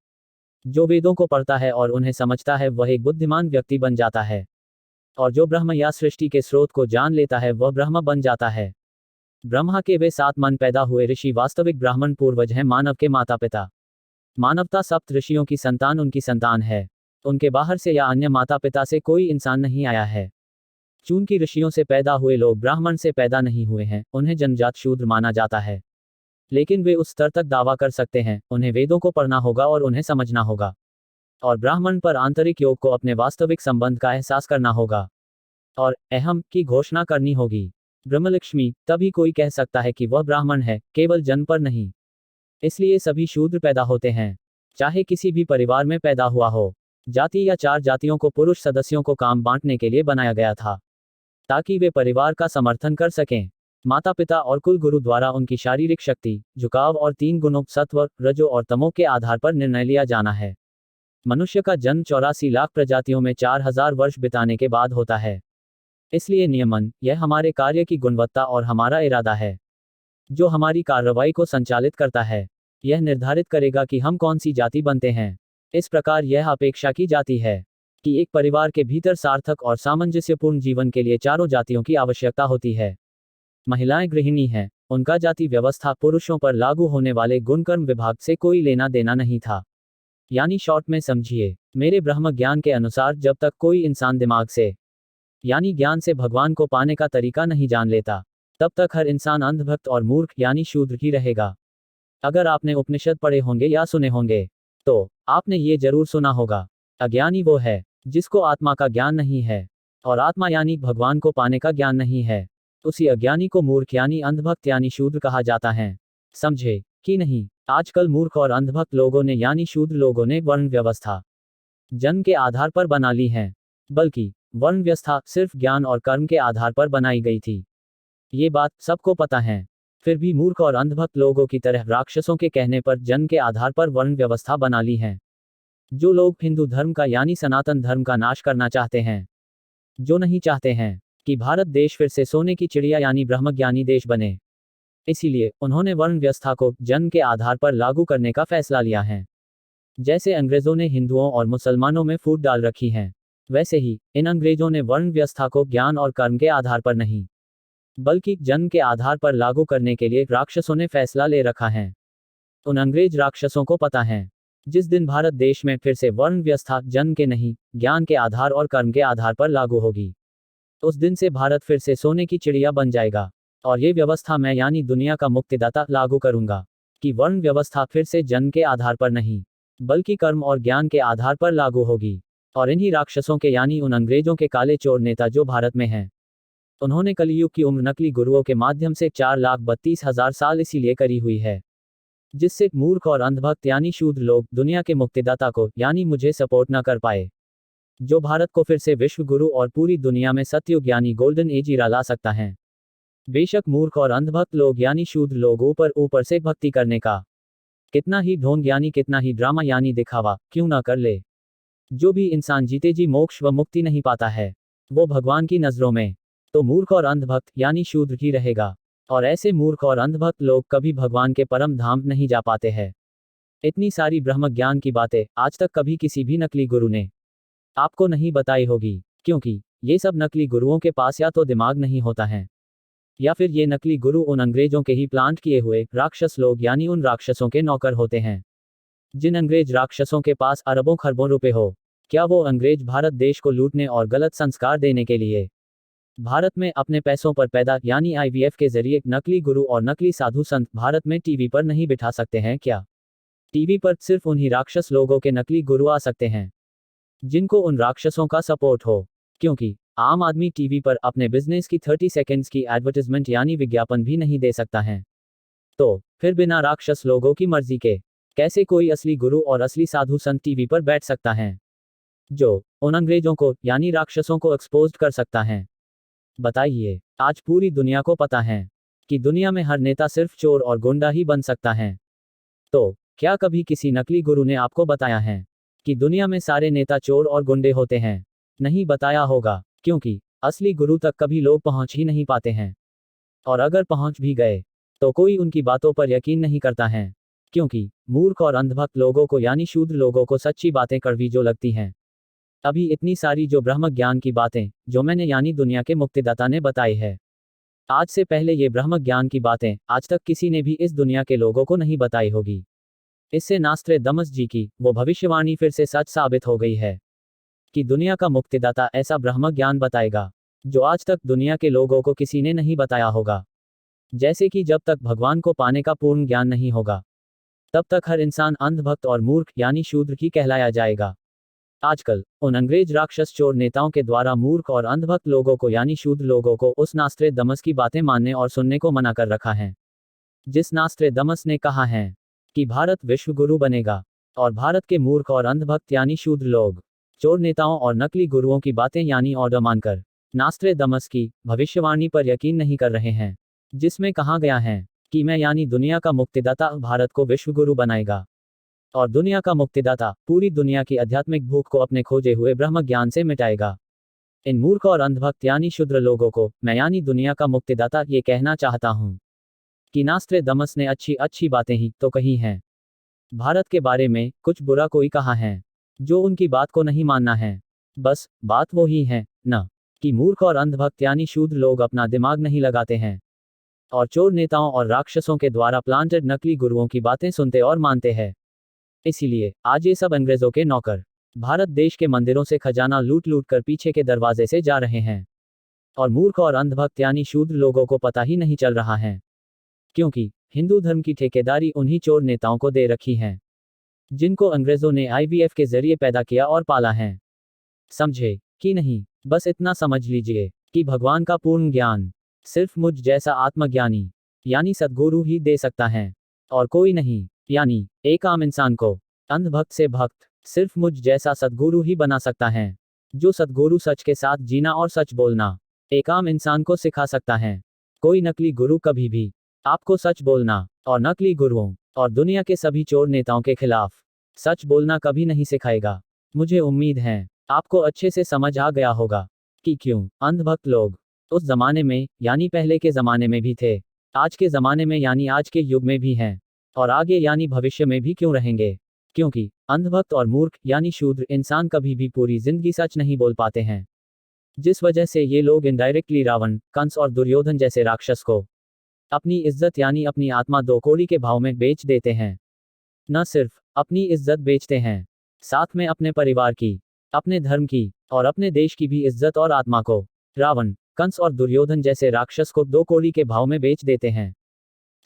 जो वेदों को पढ़ता है और उन्हें समझता है वह एक बुद्धिमान व्यक्ति बन जाता है। और जो ब्रह्म या सृष्टि के स्रोत को जान लेता है वह ब्रह्म बन जाता है। ब्रह्मा के वे 7 मन पैदा हुए ऋषि वास्तविक ब्राह्मण पूर्वज हैं, मानव के माता पिता। मानवता सप्त ऋषियों की संतान उनकी संतान है। उनके बाहर से या अन्य माता पिता से कोई इंसान नहीं आया है। चूंकि ऋषियों से पैदा हुए लोग ब्राह्मण से पैदा नहीं हुए हैं, उन्हें जन्मजात शूद्र माना जाता है। लेकिन वे उस स्तर तक दावा कर सकते हैं। उन्हें वेदों को पढ़ना होगा और उन्हें समझना होगा, और ब्राह्मण पर आंतरिक योग को अपने वास्तविक संबंध का एहसास करना होगा, और अहम की घोषणा करनी होगी। ब्रह्मलक्ष्मी, तभी कोई कह सकता है कि वह ब्राह्मण है, केवल जन्म पर नहीं। इसलिए सभी शूद्र पैदा होते हैं, चाहे किसी भी परिवार में पैदा हुआ हो। जाति या 4 जातियों को पुरुष सदस्यों को काम बांटने के लिए बनाया गया था, ताकि वे परिवार का समर्थन कर सकें। माता पिता और कुल गुरु द्वारा उनकी शारीरिक शक्ति, झुकाव और 3 गुणों सत्व, रजो और तमो के आधार पर निर्णय लिया जाना है। मनुष्य का जन्म 84 लाख प्रजातियों में 4000 वर्ष बिताने के बाद होता है। इसलिए नियमन, यह हमारे कार्य की गुणवत्ता और हमारा इरादा है, जो हमारी कार्रवाई को संचालित करता है। यह निर्धारित करेगा कि हम कौन सी जाति बनते हैं। इस प्रकार यह अपेक्षा की जाती है कि एक परिवार के भीतर सार्थक और सामंजस्यपूर्ण जीवन के लिए 4 जातियों की आवश्यकता होती है। महिलाएं गृहिणी हैं, उनका जाति व्यवस्था पुरुषों पर लागू होने वाले गुणकर्म विभाग से कोई लेना देना नहीं था। यानी शॉर्ट में समझिए, मेरे ब्रह्म ज्ञान के अनुसार जब तक कोई इंसान दिमाग से यानी ज्ञान से भगवान को पाने का तरीका नहीं जान लेता, तब तक हर इंसान अंधभक्त और मूर्ख यानी शूद्र ही रहेगा। अगर आपने उपनिषद पढ़े होंगे या सुने होंगे, तो आपने ये जरूर सुना होगा, अज्ञानी वो है जिसको आत्मा का ज्ञान नहीं है, और आत्मा यानी भगवान को पाने का ज्ञान नहीं है। उसी अज्ञानी को मूर्ख यानी अंधभक्त यानी शूद्र कहा जाता है। समझे कि नहीं? आजकल मूर्ख और अंधभक्त लोगों ने यानी शूद्र लोगों ने वर्ण व्यवस्था जन्म के आधार पर बना ली है, बल्कि वर्ण व्यवस्था सिर्फ ज्ञान और कर्म के आधार पर बनाई गई थी। ये बात सबको पता है। फिर भी मूर्ख और अंधभक्त लोगों की तरह राक्षसों के कहने पर जन्म के आधार पर वर्ण व्यवस्था बना ली है। जो लोग हिंदू धर्म का यानी सनातन धर्म का नाश करना चाहते हैं, जो नहीं चाहते हैं कि भारत देश फिर से सोने की चिड़िया यानी ब्रह्मज्ञानी देश बने, इसीलिए उन्होंने वर्ण व्यवस्था को जन्म के आधार पर लागू करने का फैसला लिया है। जैसे अंग्रेजों ने हिंदुओं और मुसलमानों में फूट डाल रखी है, वैसे ही इन अंग्रेजों ने वर्ण व्यवस्था को ज्ञान और कर्म के आधार पर नहीं, बल्कि जन्म के आधार पर लागू करने के लिए राक्षसों ने फैसला ले रखा है। उन अंग्रेज राक्षसों को पता है, जिस दिन भारत देश में फिर से वर्ण व्यवस्था जन्म के नहीं, ज्ञान के आधार और कर्म के आधार पर लागू होगी, उस दिन से भारत फिर से सोने की चिड़िया बन जाएगा। और ये व्यवस्था मैं यानी दुनिया का मुक्तिदाता लागू करूंगा कि वर्ण व्यवस्था फिर से जन्म के आधार पर नहीं, बल्कि कर्म और ज्ञान के आधार पर लागू होगी। और इन्हीं राक्षसों के यानी उन अंग्रेजों के काले चोर नेता जो भारत में हैं, उन्होंने कलयुग की उम्र नकली गुरुओं के माध्यम से 4,32,000 साल इसीलिए करी हुई है, जिससे मूर्ख और अंधभक्त यानी शूद्र लोग दुनिया के मुक्तिदाता को यानी मुझे सपोर्ट न कर पाए, जो भारत को फिर से विश्व गुरु और पूरी दुनिया में सतयुग यानी गोल्डन एज इरा ला सकता है। बेशक मूर्ख और अंधभक्त लोग यानी शूद्र लोग ऊपर से भक्ति करने का कितना ही ढोंग यानी कितना ही ड्रामा यानी दिखावा क्यों ना कर ले, जो भी इंसान जीते जी मोक्ष व मुक्ति नहीं पाता है, वो भगवान की नजरों में तो मूर्ख और अंधभक्त यानी शूद्र ही रहेगा। और ऐसे मूर्ख और अंधभक्त लोग कभी भगवान के परम धाम नहीं जा पाते हैं। इतनी सारी ब्रह्म ज्ञान की बातें आज तक कभी किसी भी नकली गुरु ने आपको नहीं बताई होगी, क्योंकि ये सब नकली गुरुओं के पास या तो दिमाग नहीं होता है, या फिर ये नकली गुरु उन अंग्रेजों के ही प्लांट किए हुए राक्षस लोग यानी उन राक्षसों के नौकर होते हैं। जिन अंग्रेज राक्षसों के पास अरबों खरबों रुपए हो, क्या वो अंग्रेज भारत देश को लूटने और गलत संस्कार देने के लिए भारत में अपने पैसों पर पैदा यानी आईवीएफ के जरिए नकली गुरु और नकली साधु संत भारत में टीवी पर नहीं बिठा सकते हैं क्या? टीवी पर सिर्फ उन्हीं राक्षस लोगों के नकली गुरु आ सकते हैं जिनको उन राक्षसों का सपोर्ट हो, क्योंकि आम आदमी टीवी पर अपने बिजनेस की 30 सेकेंड्स की एडवर्टाइजमेंट यानी विज्ञापन भी नहीं दे सकता है। तो फिर बिना राक्षस लोगों की मर्जी के कैसे कोई असली गुरु और असली साधु संत टीवी पर बैठ सकता है, जो उन अंग्रेजों को यानी राक्षसों को एक्सपोज कर सकता है? बताइए। आज पूरी दुनिया को पता है कि दुनिया में हर नेता सिर्फ चोर और गुंडा ही बन सकता है। तो क्या कभी किसी नकली गुरु ने आपको बताया है कि दुनिया में सारे नेता चोर और गुंडे होते हैं? नहीं बताया होगा, क्योंकि असली गुरु तक कभी लोग पहुंच ही नहीं पाते हैं, और अगर पहुंच भी गए तो कोई उनकी बातों पर यकीन नहीं करता है, क्योंकि मूर्ख और अंधभक्त लोगों को यानी शूद्र लोगों को सच्ची बातें कड़वी जो लगती हैं। अभी इतनी सारी जो ब्रह्म ज्ञान की बातें जो मैंने यानी दुनिया के मुक्तिदाता ने बताई है, आज से पहले ये ब्रह्म ज्ञान की बातें आज तक किसी ने भी इस दुनिया के लोगों को नहीं बताई होगी। इससे नास्त्रेदमस जी की वो भविष्यवाणी फिर से सच साबित हो गई है कि दुनिया का मुक्तिदाता ऐसा ब्रह्म ज्ञान बताएगा जो आज तक दुनिया के लोगों को किसी ने नहीं बताया होगा। जैसे कि जब तक भगवान को पाने का पूर्ण ज्ञान नहीं होगा, तब तक हर इंसान अंधभक्त और मूर्ख यानी शूद्र ही कहलाया जाएगा। आजकल उन अंग्रेज राक्षस चोर नेताओं के द्वारा मूर्ख और अंधभक्त लोगों को यानी शूद्र लोगों को उस नास्त्रेदमस की बातें मानने और सुनने को मना कर रखा है, जिस नास्त्रेदमस ने कहा है कि भारत विश्व गुरु बनेगा, और भारत के मूर्ख और अंधभक्त यानी शूद्र लोग चोर नेताओं और नकली गुरुओं की बातें यानी ऑर्डर मानकर नास्त्रेदमस की भविष्यवाणी पर यकीन नहीं कर रहे हैं, जिसमें कहा गया है कि मैं यानी दुनिया का मुक्तिदाता भारत को विश्व गुरु बनाएगा, और दुनिया का मुक्तिदाता पूरी दुनिया की आध्यात्मिक भूख को अपने खोजे हुए ब्रह्म ज्ञान से मिटाएगा। इन मूर्ख और अंधभक्त यानी शूद्र लोगों को मैं यानी दुनिया का मुक्तिदाता ये कहना चाहता हूँ कि नास्त्रेदमस ने अच्छी अच्छी बातें ही तो कही हैं, भारत के बारे में कुछ बुरा कोई कहा है, जो उनकी बात को नहीं मानना है। बस बात वो ही है न कि मूर्ख और अंधभक्त यानी शूद्र लोग अपना दिमाग नहीं लगाते हैं और चोर नेताओं और राक्षसों के द्वारा प्लांटेड नकली गुरुओं की बातें सुनते और मानते हैं। इसीलिए आज ये सब अंग्रेजों के नौकर भारत देश के मंदिरों से खजाना लूट लूट कर पीछे के दरवाजे से जा रहे हैं, और मूर्ख और अंधभक्त यानी शूद्र लोगों को पता ही नहीं चल रहा है, क्योंकि हिंदू धर्म की ठेकेदारी उन्हीं चोर नेताओं को दे रखी है, जिनको अंग्रेजों ने आईवीएफ के जरिए पैदा किया और पाला है। समझे कि नहीं? बस इतना समझ लीजिए कि भगवान का पूर्ण ज्ञान सिर्फ मुझ जैसा आत्मज्ञानी यानी सद्गुरु ही दे सकता है, और कोई नहीं। यानी एक आम इंसान को अंधभक्त से भक्त सिर्फ मुझ जैसा सद्गुरु ही बना सकता है, जो सद्गुरु सच के साथ जीना और सच बोलना एक आम इंसान को सिखा सकता है। कोई नकली गुरु कभी भी आपको सच बोलना और नकली गुरुओं और दुनिया के सभी चोर नेताओं के खिलाफ सच बोलना कभी नहीं सिखाएगा। मुझे उम्मीद है आपको अच्छे से समझ आ गया होगा कि क्यों अंधभक्त लोग उस जमाने में यानी पहले के जमाने में भी थे। आज के ज़माने में यानी आज के युग में भी हैं, और आगे यानी भविष्य में भी क्यों रहेंगे, क्योंकि अंधभक्त और मूर्ख यानी शूद्र इंसान कभी भी पूरी जिंदगी सच नहीं बोल पाते हैं, जिस वजह से ये लोग इनडायरेक्टली रावण, कंस और दुर्योधन जैसे राक्षस को अपनी इज्जत यानी अपनी आत्मा 2 कौड़ी के भाव में बेच देते हैं। न सिर्फ अपनी इज्जत बेचते हैं, साथ में अपने परिवार की, अपने धर्म की और अपने देश की भी इज्जत और आत्मा को रावण, कंस और दुर्योधन जैसे राक्षस को 2 कौड़ी के भाव में बेच देते हैं,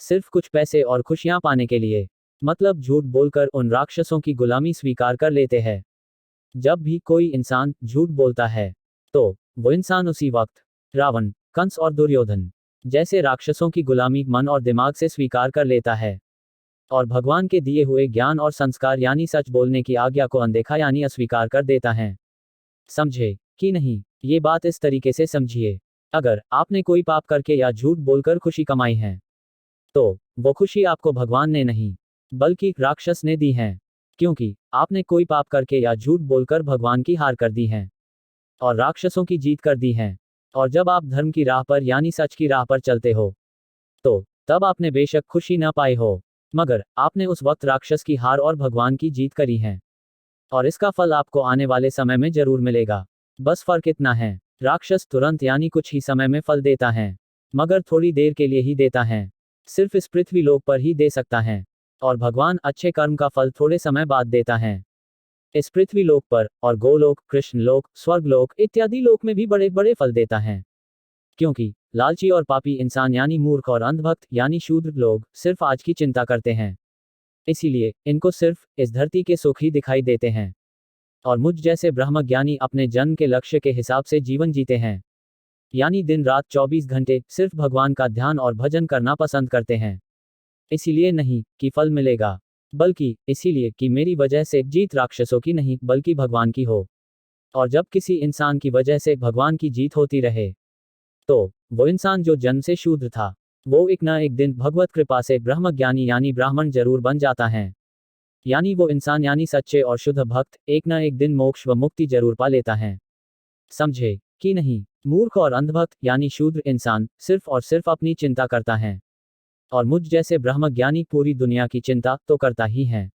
सिर्फ कुछ पैसे और खुशियां पाने के लिए। मतलब झूठ बोलकर उन राक्षसों की गुलामी स्वीकार कर लेते हैं। जब भी कोई इंसान झूठ बोलता है तो वो इंसान उसी वक्त रावण, कंस और दुर्योधन जैसे राक्षसों की गुलामी मन और दिमाग से स्वीकार कर लेता है, और भगवान के दिए हुए ज्ञान और संस्कार यानी सच बोलने की आज्ञा को अनदेखा यानी अस्वीकार कर देता है। समझे कि नहीं? ये बात इस तरीके से समझिए, अगर आपने कोई पाप करके या झूठ बोलकर खुशी कमाई है तो वो खुशी आपको भगवान ने नहीं बल्कि राक्षस ने दी है, क्योंकि आपने कोई पाप करके या झूठ बोलकर भगवान की हार कर दी है और राक्षसों की जीत कर दी है। और जब आप धर्म की राह पर यानी सच की राह पर चलते हो तो तब आपने बेशक खुशी न पाई हो, मगर आपने उस वक्त राक्षस की हार और भगवान की जीत करी है, और इसका फल आपको आने वाले समय में जरूर मिलेगा। बस फर्क इतना है, राक्षस तुरंत यानी कुछ ही समय में फल देता है, मगर थोड़ी देर के लिए ही देता है, सिर्फ इस पृथ्वी लोक पर ही दे सकता है, और भगवान अच्छे कर्म का फल थोड़े समय बाद देता है। इस पृथ्वी लोक पर और गोलोक, कृष्ण लोक, स्वर्ग लोक इत्यादि लोक में भी बड़े बड़े फल देता है, क्योंकि लालची और पापी इंसान यानी मूर्ख और अंधभक्त यानी शूद्र लोग सिर्फ आज की चिंता करते हैं, इसीलिए इनको सिर्फ इस धरती के सुख ही दिखाई देते हैं, और मुझ जैसे ब्रह्मज्ञानी अपने जन्म के लक्ष्य के हिसाब से जीवन जीते हैं, यानी दिन रात 24 घंटे सिर्फ भगवान का ध्यान और भजन करना पसंद करते हैं। इसीलिए नहीं कि फल मिलेगा, बल्कि इसीलिए कि मेरी वजह से जीत राक्षसों की नहीं बल्कि भगवान की हो। और जब किसी इंसान की वजह से भगवान की जीत होती रहे तो वो इंसान जो जन्म से शूद्र था वो एक ना एक दिन भगवत कृपा से ब्रह्मज्ञानी यानी ब्राह्मण जरूर बन जाता है, यानी वो इंसान यानी सच्चे और शुद्ध भक्त एक ना एक दिन मोक्ष व मुक्ति जरूर पा लेता है। समझे कि नहीं? मूर्ख और अंधभक्त यानी शूद्र इंसान सिर्फ और सिर्फ अपनी चिंता करता है, और मुझ जैसे ब्रह्मज्ञानी पूरी दुनिया की चिंता तो करता ही है,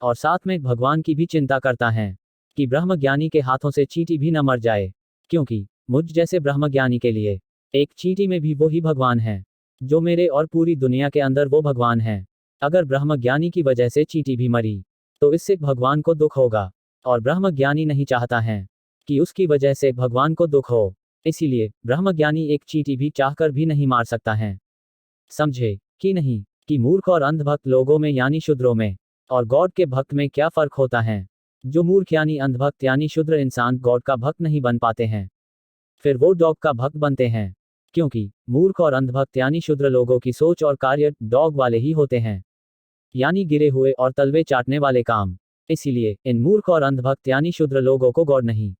और साथ में भगवान की भी चिंता करता है कि ब्रह्मज्ञानी के हाथों से चींटी भी न मर जाए, क्योंकि मुझ जैसे ब्रह्मज्ञानी के लिए एक चींटी में भी वो ही भगवान है, जो मेरे और पूरी दुनिया के अंदर वो भगवान है। अगर ब्रह्मज्ञानी की वजह से चींटी भी मरी तो इससे भगवान को दुख होगा, और ब्रह्मज्ञानी नहीं चाहता है कि उसकी वजह से भगवान को दुख हो, इसीलिए ब्रह्मज्ञानी एक चींटी भी चाहकर भी नहीं मार सकता है। समझे कि नहीं कि मूर्ख और अंधभक्त लोगों में यानी शूद्रों में और गॉड के भक्त में क्या फर्क होता है? जो मूर्ख यानी अंधभक्त यानी शूद्र इंसान गॉड का भक्त नहीं बन पाते हैं, फिर वो डॉग का भक्त बनते हैं, क्योंकि मूर्ख और अंधभक्त यानी शूद्र लोगों की सोच और कार्य डॉग वाले ही होते हैं, यानी गिरे हुए और तलवे चाटने वाले काम। इसीलिए इन मूर्ख और अंधभक्त यानी शूद्र लोगों को गॉड नहीं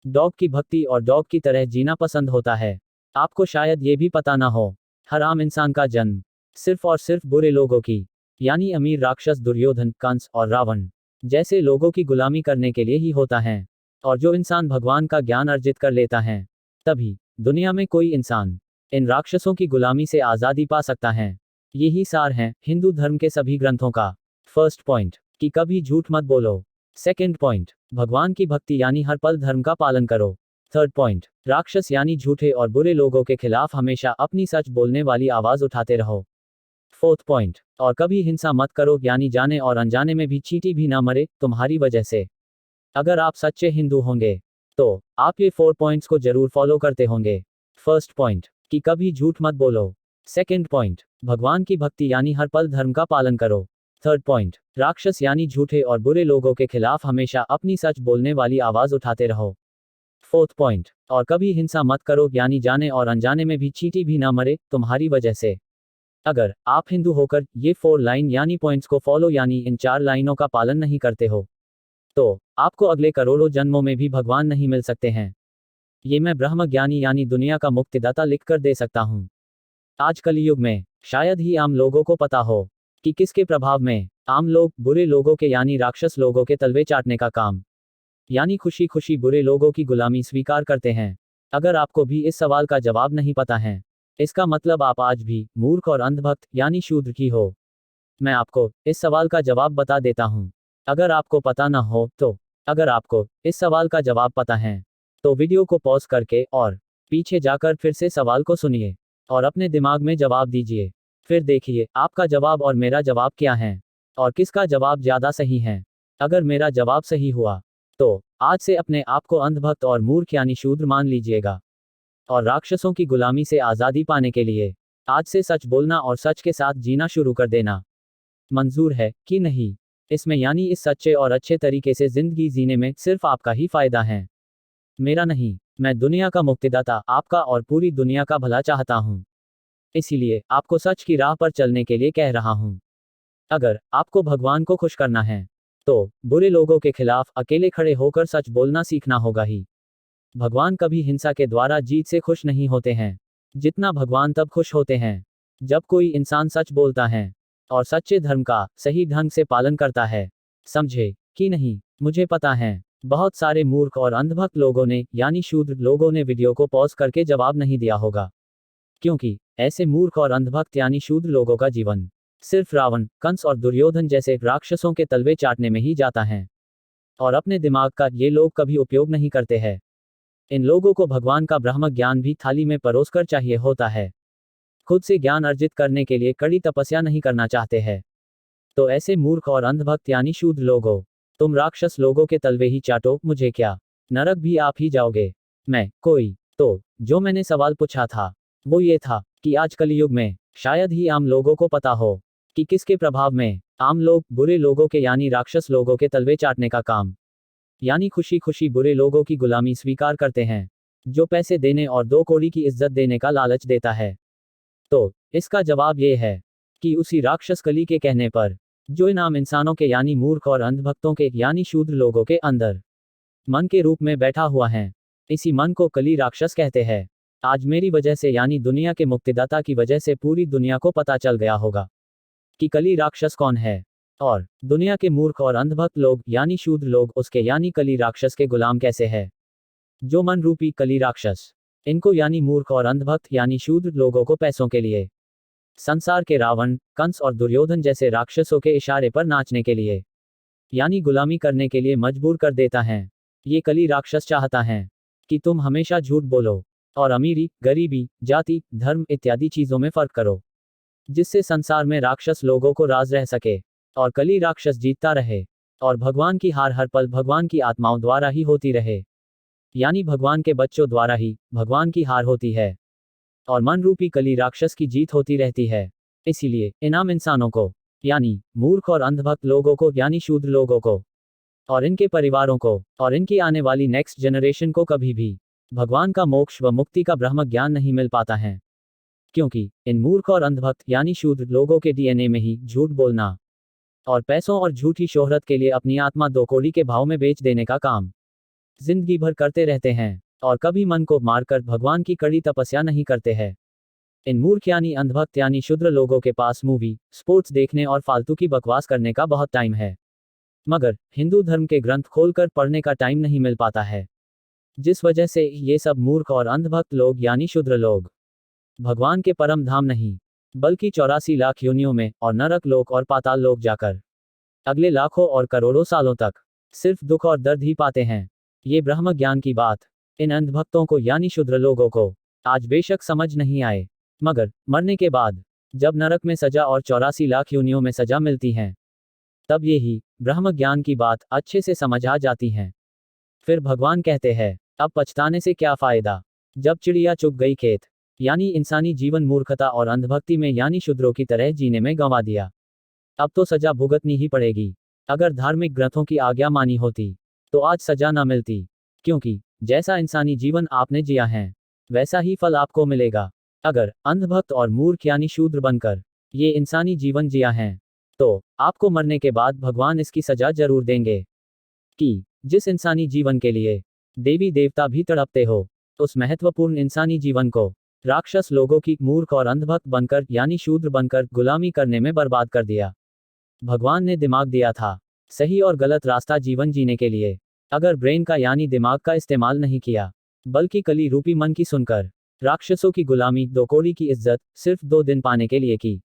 डॉग की भक्ति और डॉग की तरह जीना पसंद होता है। आपको शायद ये भी पता ना हो, हर आम इंसान का जन्म सिर्फ और सिर्फ बुरे लोगों की यानी अमीर राक्षस दुर्योधन, कंस और रावण जैसे लोगों की गुलामी करने के लिए ही होता है। और जो इंसान भगवान का ज्ञान अर्जित कर लेता है तभी दुनिया में कोई इंसान इन राक्षसों की गुलामी से आज़ादी पा सकता है। यही सार है हिंदू धर्म के सभी ग्रंथों का। फर्स्ट पॉइंट कि कभी झूठ मत बोलो। सेकंड पॉइंट भगवान की भक्ति यानी हर पल धर्म का पालन करो। थर्ड पॉइंट राक्षस यानी झूठे और बुरे लोगों के खिलाफ हमेशा अपनी सच बोलने वाली आवाज उठाते रहो। फोर्थ पॉइंट और कभी हिंसा मत करो यानी जाने और अनजाने में भी चींटी भी ना मरे तुम्हारी वजह से। अगर आप सच्चे हिंदू होंगे तो आप ये 4 पॉइंट्स को जरूर फॉलो करते होंगे। फर्स्ट पॉइंट कि कभी झूठ मत बोलो। सेकंड पॉइंट भगवान की भक्ति यानी हर पल धर्म का पालन करो। थर्ड पॉइंट राक्षस यानी झूठे और बुरे लोगों के खिलाफ हमेशा अपनी सच बोलने वाली आवाज उठाते रहो। फोर्थ पॉइंट और कभी हिंसा मत करो यानी जाने और अनजाने में भी चींटी भी ना मरे तुम्हारी वजह से। अगर आप हिंदू होकर ये 4 लाइन यानी पॉइंट्स को फॉलो यानी इन 4 लाइनों का पालन नहीं करते हो तो आपको अगले करोड़ों जन्मों में भी भगवान नहीं मिल सकते हैं। ये मैं ब्रह्मज्ञानी यानी दुनिया का मुक्तिदाता लिखकर दे सकता हूँ। आज कलयुग में शायद ही आम लोगों को पता हो कि किसके प्रभाव में आम लोग बुरे लोगों के यानी राक्षस लोगों के तलवे चाटने का काम यानी खुशी खुशी बुरे लोगों की गुलामी स्वीकार करते हैं। अगर आपको भी इस सवाल का जवाब नहीं पता है इसका मतलब आप आज भी मूर्ख और अंधभक्त यानी शूद्र की हो। मैं आपको इस सवाल का जवाब बता देता हूँ। अगर आपको पता न हो तो, अगर आपको इस सवाल का जवाब पता है तो वीडियो को पॉज करके और पीछे जाकर फिर से सवाल को सुनिए और अपने दिमाग में जवाब दीजिए। फिर देखिए आपका जवाब और मेरा जवाब क्या है और किसका जवाब ज़्यादा सही है। अगर मेरा जवाब सही हुआ तो आज से अपने आप को अंधभक्त और मूर्ख यानी शूद्र मान लीजिएगा और राक्षसों की गुलामी से आज़ादी पाने के लिए आज से सच बोलना और सच के साथ जीना शुरू कर देना। मंजूर है कि नहीं? इसमें यानी इस सच्चे और अच्छे तरीके से जिंदगी जीने में सिर्फ आपका ही फायदा है, मेरा नहीं। मैं दुनिया का मुक्तिदाता आपका और पूरी दुनिया का भला चाहता हूँ। इसीलिए आपको सच की राह पर चलने के लिए कह रहा हूँ। अगर आपको भगवान को खुश करना है तो बुरे लोगों के खिलाफ अकेले खड़े होकर सच बोलना सीखना होगा ही। भगवान कभी हिंसा के द्वारा जीत से खुश नहीं होते हैं, जितना भगवान तब खुश होते हैं जब कोई इंसान सच बोलता है और सच्चे धर्म का सही ढंग से पालन करता है। समझे कि नहीं? मुझे पता है बहुत सारे मूर्ख और अंधभक्त लोगों ने यानी शूद्र लोगों ने वीडियो को पॉज करके जवाब नहीं दिया होगा, क्योंकि ऐसे मूर्ख और अंधभक्त यानी शूद्र लोगों का जीवन सिर्फ रावण, कंस और दुर्योधन जैसे राक्षसों के तलवे चाटने में ही जाता है और अपने दिमाग का ये लोग कभी उपयोग नहीं करते हैं। इन लोगों को भगवान का ब्रह्म ज्ञान भी थाली में परोसकर चाहिए होता है। खुद से ज्ञान अर्जित करने के लिए कड़ी तपस्या नहीं करना चाहते हैं। तो ऐसे मूर्ख और अंधभक्त यानी शूद्र लोगों, तुम राक्षस लोगों के तलवे ही चाटो, मुझे क्या, नरक भी आप ही जाओगे। मैं कोई तो जो मैंने सवाल पूछा था वो ये था कि आज कलयुग में शायद ही आम लोगों को पता हो कि किसके प्रभाव में आम लोग बुरे लोगों के यानी राक्षस लोगों के तलवे चाटने का काम यानी खुशी खुशी बुरे लोगों की गुलामी स्वीकार करते हैं, जो पैसे देने और 2 कौड़ी की इज्जत देने का लालच देता है। तो इसका जवाब ये है कि उसी राक्षस कली के कहने पर जो इन आम इंसानों के यानी मूर्ख और अंधभक्तों के यानी शूद्र लोगों के अंदर मन के रूप में बैठा हुआ है, इसी मन को कली राक्षस कहते हैं। आज मेरी वजह से यानी दुनिया के मुक्तिदाता की वजह से पूरी दुनिया को पता चल गया होगा कि कली राक्षस कौन है और दुनिया के मूर्ख और अंधभक्त लोग यानी शूद्र लोग उसके यानी कली राक्षस के गुलाम कैसे है। जो मन रूपी कली राक्षस इनको यानी मूर्ख और अंधभक्त यानी शूद्र लोगों को पैसों के लिए संसार के रावण, कंस और दुर्योधन जैसे राक्षसों के इशारे पर नाचने के लिए यानी गुलामी करने के लिए मजबूर कर देता है। ये कली राक्षस चाहता है कि तुम हमेशा झूठ बोलो और अमीरी, गरीबी, जाति, धर्म इत्यादि चीजों में फर्क करो, जिससे संसार में राक्षस लोगों को राज रह सके और कली राक्षस जीतता रहे और भगवान की हार हर पल भगवान की आत्माओं द्वारा ही होती रहे, यानी भगवान के बच्चों द्वारा ही भगवान की हार होती है और मन रूपी कली राक्षस की जीत होती रहती है। इसीलिए इन आम इंसानों को यानी मूर्ख और अंधभक्त लोगों को यानी शूद्र लोगों को और इनके परिवारों को और इनकी आने वाली नेक्स्ट जनरेशन को कभी भी भगवान का मोक्ष व मुक्ति का ब्रह्म ज्ञान नहीं मिल पाता है, क्योंकि इन मूर्ख और अंधभक्त यानी शूद्र लोगों के डीएनए में ही झूठ बोलना और पैसों और झूठी शोहरत के लिए अपनी आत्मा 2 कौड़ी के भाव में बेच देने का काम जिंदगी भर करते रहते हैं और कभी मन को मारकर भगवान की कड़ी तपस्या नहीं करते हैं। इन मूर्ख यानी अंधभक्त यानी शूद्र लोगों के पास मूवी, स्पोर्ट्स देखने और फालतू की बकवास करने का बहुत टाइम है, मगर हिंदू धर्म के ग्रंथ खोलकर पढ़ने का टाइम नहीं मिल पाता है, जिस वजह से ये सब मूर्ख और अंधभक्त लोग यानी शूद्र लोग भगवान के परम धाम नहीं बल्कि 84 लाख योनियों में और नरक लोक और पाताल लोक जाकर अगले लाखों और करोड़ों सालों तक सिर्फ दुख और दर्द ही पाते हैं। ये ब्रह्म ज्ञान की बात इन अंधभक्तों को यानी शूद्र लोगों को आज बेशक समझ नहीं आए, मगर मरने के बाद जब नरक में सजा और 84 लाख योनियों में सजा मिलती है तब ये ही ब्रह्म ज्ञान की बात अच्छे से समझ आ जाती है। फिर भगवान कहते हैं अब पछताने से क्या फायदा, जब चिड़िया चुग गई खेत, यानी इंसानी जीवन मूर्खता और अंधभक्ति में यानी शूद्रों की तरह जीने में गंवा दिया। अब तो सजा भुगतनी ही पड़ेगी। अगर धार्मिक ग्रंथों की आज्ञा मानी होती तो आज सजा ना मिलती, क्योंकि जैसा इंसानी जीवन आपने जिया है वैसा ही फल आपको मिलेगा। अगर अंधभक्त और मूर्ख यानी शूद्र बनकर ये इंसानी जीवन जिया है तो आपको मरने के बाद भगवान इसकी सजा जरूर देंगे कि जिस इंसानी जीवन के लिए देवी देवता भी तड़पते हो, उस महत्वपूर्ण इंसानी जीवन को राक्षस लोगों की मूर्ख और अंधभक्त बनकर यानी शूद्र बनकर गुलामी करने में बर्बाद कर दिया। भगवान ने दिमाग दिया था सही और गलत रास्ता जीवन जीने के लिए, अगर ब्रेन का यानी दिमाग का इस्तेमाल नहीं किया बल्कि कली रूपी मन की सुनकर राक्षसों की गुलामी, 2 कौड़ी की इज्जत, सिर्फ 2 दिन पाने के लिए की।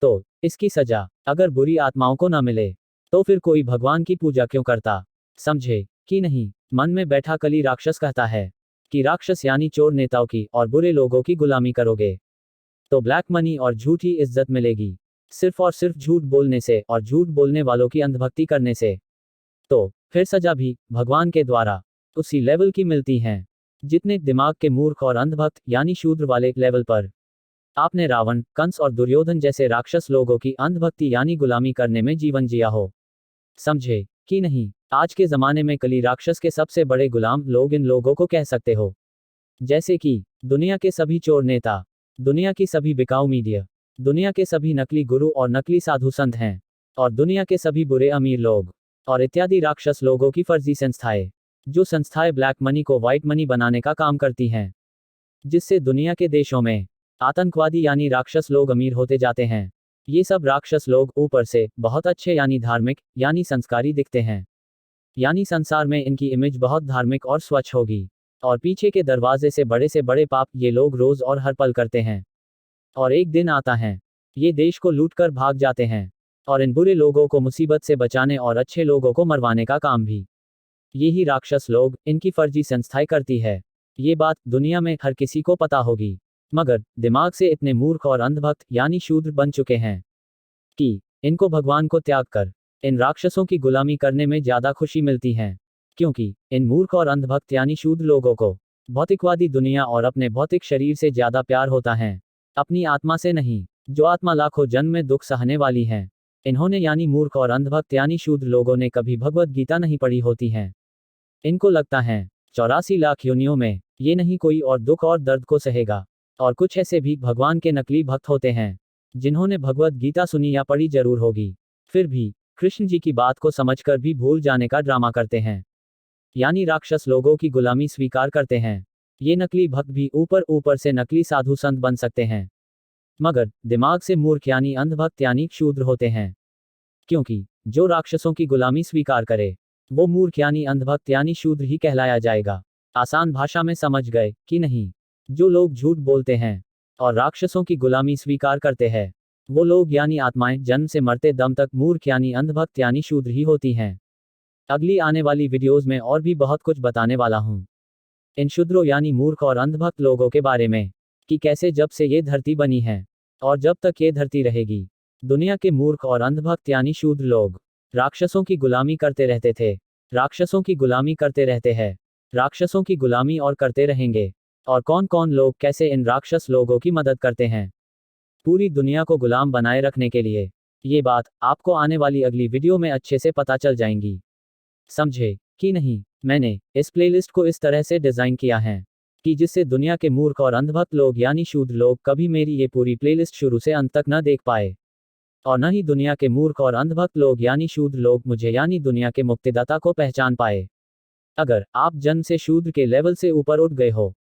तो इसकी सजा अगर बुरी आत्माओं को न मिले तो फिर कोई भगवान की पूजा क्यों करता? समझे कि नहीं? मन में बैठा कली राक्षस कहता है कि राक्षस यानी चोर नेताओं की और बुरे लोगों की गुलामी करोगे तो ब्लैक मनी और झूठी इज्जत मिलेगी, सिर्फ और सिर्फ झूठ बोलने से और झूठ बोलने वालों की अंधभक्ति करने से। तो फिर सजा भी भगवान के द्वारा उसी लेवल की मिलती हैं जितने दिमाग के मूर्ख और अंधभक्त यानी शूद्र वाले लेवल पर आपने रावण, कंस और दुर्योधन जैसे राक्षस लोगों की अंधभक्ति यानी गुलामी करने में जीवन जिया हो। समझे कि नहीं? आज के जमाने में कली राक्षस के सबसे बड़े गुलाम लोग इन लोगों को कह सकते हो, जैसे कि दुनिया के सभी चोर नेता, दुनिया की सभी बिकाऊ मीडिया, दुनिया के सभी नकली गुरु और नकली साधु संत हैं, और दुनिया के सभी बुरे अमीर लोग, और इत्यादि राक्षस लोगों की फर्जी संस्थाएं, जो संस्थाएं ब्लैक मनी को व्हाइट मनी बनाने का काम करती हैं, जिससे दुनिया के देशों में आतंकवादी यानी राक्षस लोग अमीर होते जाते हैं। ये सब राक्षस लोग ऊपर से बहुत अच्छे यानी धार्मिक यानी संस्कारी दिखते हैं, यानी संसार में इनकी इमेज बहुत धार्मिक और स्वच्छ होगी, और पीछे के दरवाजे से बड़े पाप ये लोग रोज और हर पल करते हैं। और एक दिन आता है ये देश को लूट कर भाग जाते हैं, और इन बुरे लोगों को मुसीबत से बचाने और अच्छे लोगों को मरवाने का काम भी यही राक्षस लोग, इनकी फर्जी संस्थाएं करती है। ये बात दुनिया में हर किसी को पता होगी, मगर दिमाग से इतने मूर्ख और अंधभक्त यानी शूद्र बन चुके हैं कि इनको भगवान को त्याग कर इन राक्षसों की गुलामी करने में ज्यादा खुशी मिलती है, क्योंकि इन मूर्ख और अंधभक्त यानी शूद्र लोगों को भौतिकवादी दुनिया और अपने भौतिक शरीर से ज्यादा प्यार होता है, अपनी आत्मा से नहीं, जो आत्मा लाखों जन्म में दुख सहने वाली है। इन्होंने यानी मूर्ख और अंधभक्त यानी शूद्र लोगों ने कभी भगवत गीता नहीं पढ़ी होती है। इनको लगता है 84 लाख योनियों में ये नहीं कोई और दुख और दर्द को सहेगा। और कुछ ऐसे भी भगवान के नकली भक्त होते हैं जिन्होंने भगवत गीता सुनी या पढ़ी जरूर होगी, फिर भी कृष्ण जी की बात को समझकर भी भूल जाने का ड्रामा करते हैं, यानी राक्षस लोगों की गुलामी स्वीकार करते हैं। ये नकली भक्त भी ऊपर ऊपर से नकली साधु संत बन सकते हैं, मगर दिमाग से मूर्ख यानी अंधभक्त यानी शूद्र होते हैं, क्योंकि जो राक्षसों की गुलामी स्वीकार करे वो मूर्ख यानी अंधभक्त यानी शूद्र ही कहलाया जाएगा। आसान भाषा में समझ गए कि नहीं? जो लोग झूठ बोलते हैं और राक्षसों की गुलामी स्वीकार करते हैं वो लोग यानी आत्माएं जन्म से मरते दम तक मूर्ख यानी अंधभक्त यानी शूद्र ही होती हैं। अगली आने वाली वीडियोज में और भी बहुत कुछ बताने वाला हूँ इन शूद्रों यानी मूर्ख और अंधभक्त लोगों के बारे में, कि कैसे जब से ये धरती बनी है और जब तक ये धरती रहेगी, दुनिया के मूर्ख और अंधभक्त यानी शूद्र लोग राक्षसों की गुलामी करते रहते थे, राक्षसों की गुलामी करते रहते हैं, राक्षसों की गुलामी और करते रहेंगे। और कौन कौन लोग कैसे इन राक्षस लोगों की मदद करते हैं पूरी दुनिया को गुलाम बनाए रखने के लिए, ये बात आपको आने वाली अगली वीडियो में अच्छे से पता चल जाएंगी। समझे कि नहीं? मैंने इस प्लेलिस्ट को इस तरह से डिजाइन किया है कि जिससे दुनिया के मूर्ख और अंधभक्त लोग यानी शूद्र लोग कभी मेरी ये पूरी प्लेलिस्ट शुरू से अंत तक न देख पाए, और न ही दुनिया के मूर्ख और अंधभक्त लोग यानी शूद्र लोग मुझे यानी दुनिया के मुक्तिदाता को पहचान पाए। अगर आप जन्म से शूद्र के लेवल से ऊपर उठ गए हो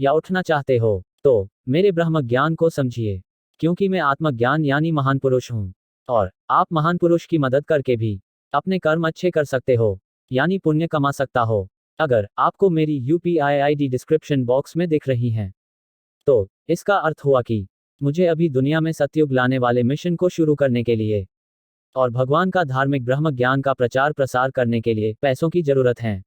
या उठना चाहते हो तो मेरे ब्रह्म ज्ञान को समझिए, क्योंकि मैं आत्मज्ञान यानी महान पुरुष हूँ, और आप महान पुरुष की मदद करके भी अपने कर्म अच्छे कर सकते हो यानी पुण्य कमा सकता हो। अगर आपको मेरी यूपीआई आईडी डिस्क्रिप्शन बॉक्स में दिख रही है तो इसका अर्थ हुआ कि मुझे अभी दुनिया में सतयुग लाने वाले मिशन को शुरू करने के लिए और भगवान का धार्मिक ब्रह्म ज्ञान का प्रचार प्रसार करने के लिए पैसों की जरूरत है।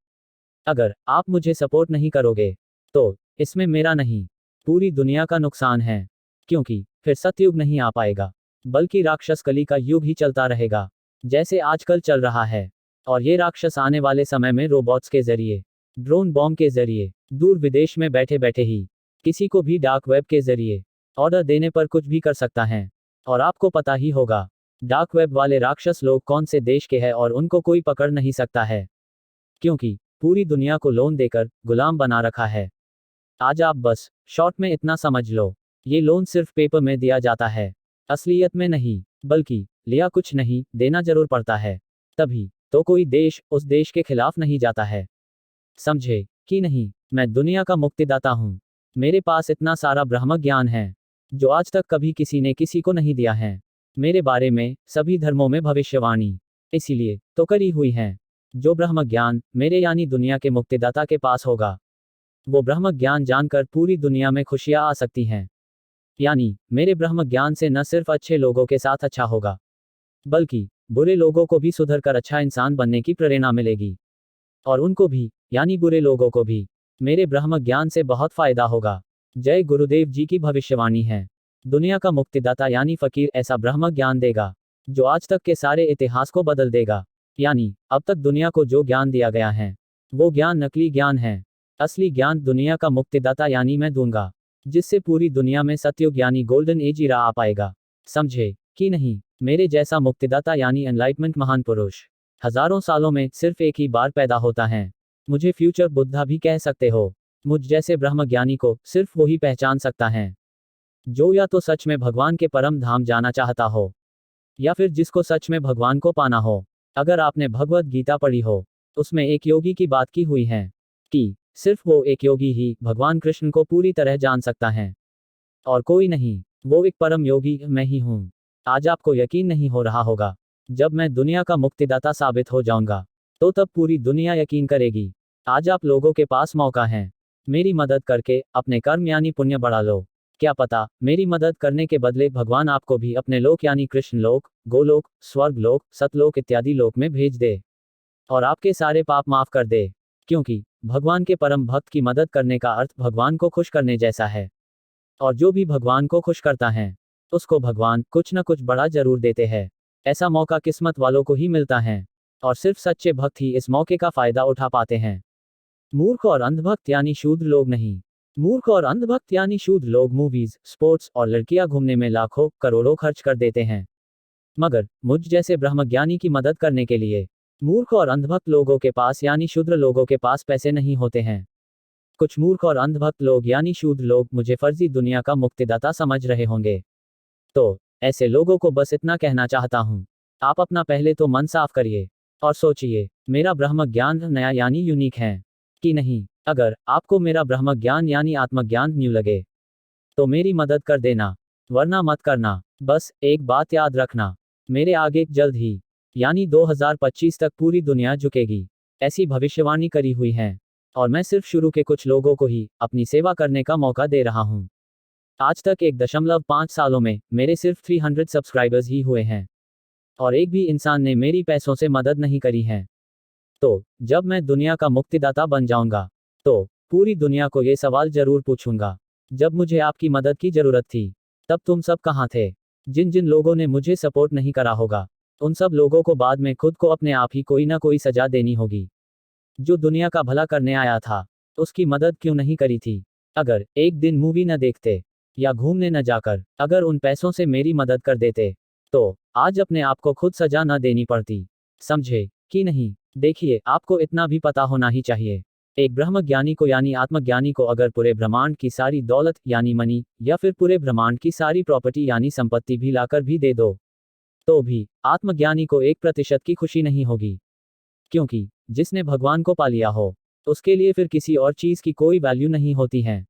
अगर आप मुझे सपोर्ट नहीं करोगे तो इसमें मेरा नहीं पूरी दुनिया का नुकसान है, क्योंकि फिर सतयुग नहीं आ पाएगा, बल्कि राक्षस कली का युग ही चलता रहेगा जैसे आजकल चल रहा है। और ये राक्षस आने वाले समय में रोबोट्स के जरिए, ड्रोन बॉम्ब के जरिए, दूर विदेश में बैठे बैठे ही किसी को भी डार्क वेब के जरिए ऑर्डर देने पर कुछ भी कर सकता है। और आपको पता ही होगा डार्क वेब वाले राक्षस लोग कौन से देश के हैं, और उनको कोई पकड़ नहीं सकता है, क्योंकि पूरी दुनिया को लोन देकर गुलाम बना रखा है। आज आप बस शॉर्ट में इतना समझ लो, ये लोन सिर्फ पेपर में दिया जाता है, असलियत में नहीं, बल्कि लिया कुछ नहीं, देना जरूर पड़ता है, तभी तो कोई देश उस देश के खिलाफ नहीं जाता है। समझे कि नहीं? मैं दुनिया का मुक्तिदाता हूँ, मेरे पास इतना सारा ब्रह्म ज्ञान है जो आज तक कभी किसी ने किसी को नहीं दिया है। मेरे बारे में सभी धर्मों में भविष्यवाणी इसीलिए तो करी हुई है। जो ब्रह्म ज्ञान मेरे यानी दुनिया के मुक्तिदाता के पास होगा वो ब्रह्म ज्ञान जानकर पूरी दुनिया में खुशियां आ सकती हैं। यानी मेरे ब्रह्म ज्ञान से न सिर्फ अच्छे लोगों के साथ अच्छा होगा, बल्कि बुरे लोगों को भी सुधर कर अच्छा इंसान बनने की प्रेरणा मिलेगी। और उनको भी, यानी बुरे लोगों को भी, मेरे ब्रह्म ज्ञान से बहुत फायदा होगा। जय गुरुदेव जी की भविष्यवाणी है। दुनिया का मुक्तिदाता यानी फकीर ऐसा ब्रह्म ज्ञान देगा जो आज तक के सारे इतिहास को बदल देगा। यानी अब तक दुनिया को जो ज्ञान दिया गया है वो ज्ञान नकली ज्ञान है। असली ज्ञान दुनिया का मुक्तिदाता यानी मैं दूंगा, जिससे पूरी दुनिया में सतयुग यानी गोल्डन एज इरा आ पाएगा। समझे कि नहीं? मेरे जैसा मुक्तिदाता यानी एनलाइटमेंट महान पुरुष हजारों सालों में सिर्फ एक ही बार पैदा होता है। मुझे फ्यूचर बुद्धा भी कह सकते हो। मुझ जैसे ब्रह्म ज्ञानी को सिर्फ वही पहचान सकता है जो या तो सच में भगवान के परम धाम जाना चाहता हो, या फिर जिसको सच में भगवान को पाना हो। अगर आपने भगवत गीता पढ़ी हो, उसमें एक योगी की बात की हुई है कि सिर्फ वो एक योगी ही भगवान कृष्ण को पूरी तरह जान सकता है और कोई नहीं। वो एक परम योगी मैं ही हूँ। आज आपको यकीन नहीं हो रहा होगा, जब मैं दुनिया का मुक्तिदाता साबित हो जाऊंगा तो तब पूरी दुनिया यकीन करेगी। आज आप लोगों के पास मौका है मेरी मदद करके अपने कर्म यानी पुण्य बढ़ा लो। क्या पता मेरी मदद करने के बदले भगवान आपको भी अपने लोक यानी कृष्ण लोक, गोलोक, स्वर्ग लोक, सतलोक इत्यादि लोक में भेज दे और आपके सारे पाप माफ कर दे। क्योंकि भगवान के परम भक्त की मदद करने का अर्थ भगवान को खुश करने जैसा है। और जो भी भगवान को खुश करता है उसको भगवान कुछ न कुछ बड़ा जरूर देते हैं। ऐसा मौका किस्मत वालों को ही मिलता है और सिर्फ सच्चे भक्त ही इस मौके का फायदा उठा पाते हैं। मूर्ख और अंधभक्त यानी शूद्र लोग नहीं। मूर्ख और अंधभक्त यानी शूद्र लोग मूवीज, स्पोर्ट्स और लड़कियां घूमने में लाखों करोड़ों खर्च कर देते हैं, मगर मुझ जैसे ब्रह्मज्ञानी की मदद करने के लिए मूर्ख और अंधभक्त लोगों के पास यानी शूद्र लोगों के पास पैसे नहीं होते हैं। कुछ मूर्ख और अंधभक्त लोग यानी शूद्र लोग मुझे फर्जी दुनिया का मुक्तिदाता समझ रहे होंगे। तो ऐसे लोगों को बस इतना कहना चाहता हूँ, आप अपना पहले तो मन साफ करिए और सोचिए, मेरा ब्रह्म ज्ञान नया यानी यूनिक है कि नहीं। अगर आपको मेरा ब्रह्म ज्ञान यानी आत्मज्ञान न्यू लगे तो मेरी मदद कर देना, वरना मत करना। बस एक बात याद रखना, मेरे आगे जल्द ही यानी 2025 तक पूरी दुनिया झुकेगी, ऐसी भविष्यवाणी करी हुई है और मैं सिर्फ शुरू के कुछ लोगों को ही अपनी सेवा करने का मौका दे रहा हूँ। आज तक 1.5 सालों में मेरे सिर्फ 300 सब्सक्राइबर्स ही हुए हैं और एक भी इंसान ने मेरी पैसों से मदद नहीं करी है। तो जब मैं दुनिया का मुक्तिदाता बन जाऊंगा तो पूरी दुनिया को ये सवाल जरूर पूछूंगा, जब मुझे आपकी मदद की जरूरत थी तब तुम सब कहाँ थे? जिन जिन लोगों ने मुझे सपोर्ट नहीं करा होगा उन सब लोगों को बाद में खुद को अपने आप ही कोई ना कोई सजा देनी होगी। जो दुनिया का भला करने आया था उसकी मदद क्यों नहीं करी थी? अगर एक दिन मूवी न देखते या घूमने न जाकर अगर उन पैसों से मेरी मदद कर देते तो आज अपने आप को खुद सजा न देनी पड़ती। समझे कि नहीं? देखिए, आपको इतना भी पता होना ही चाहिए, एक ब्रह्म ज्ञानी को यानी आत्मज्ञानी को अगर पूरे ब्रह्मांड की सारी दौलत यानी मनी या फिर पूरे ब्रह्मांड की सारी प्रॉपर्टी यानी संपत्ति भी लाकर भी दे दो तो भी आत्मज्ञानी को 1% की खुशी नहीं होगी। क्योंकि जिसने भगवान को पा लिया हो उसके लिए फिर किसी और चीज की कोई वैल्यू नहीं होती है।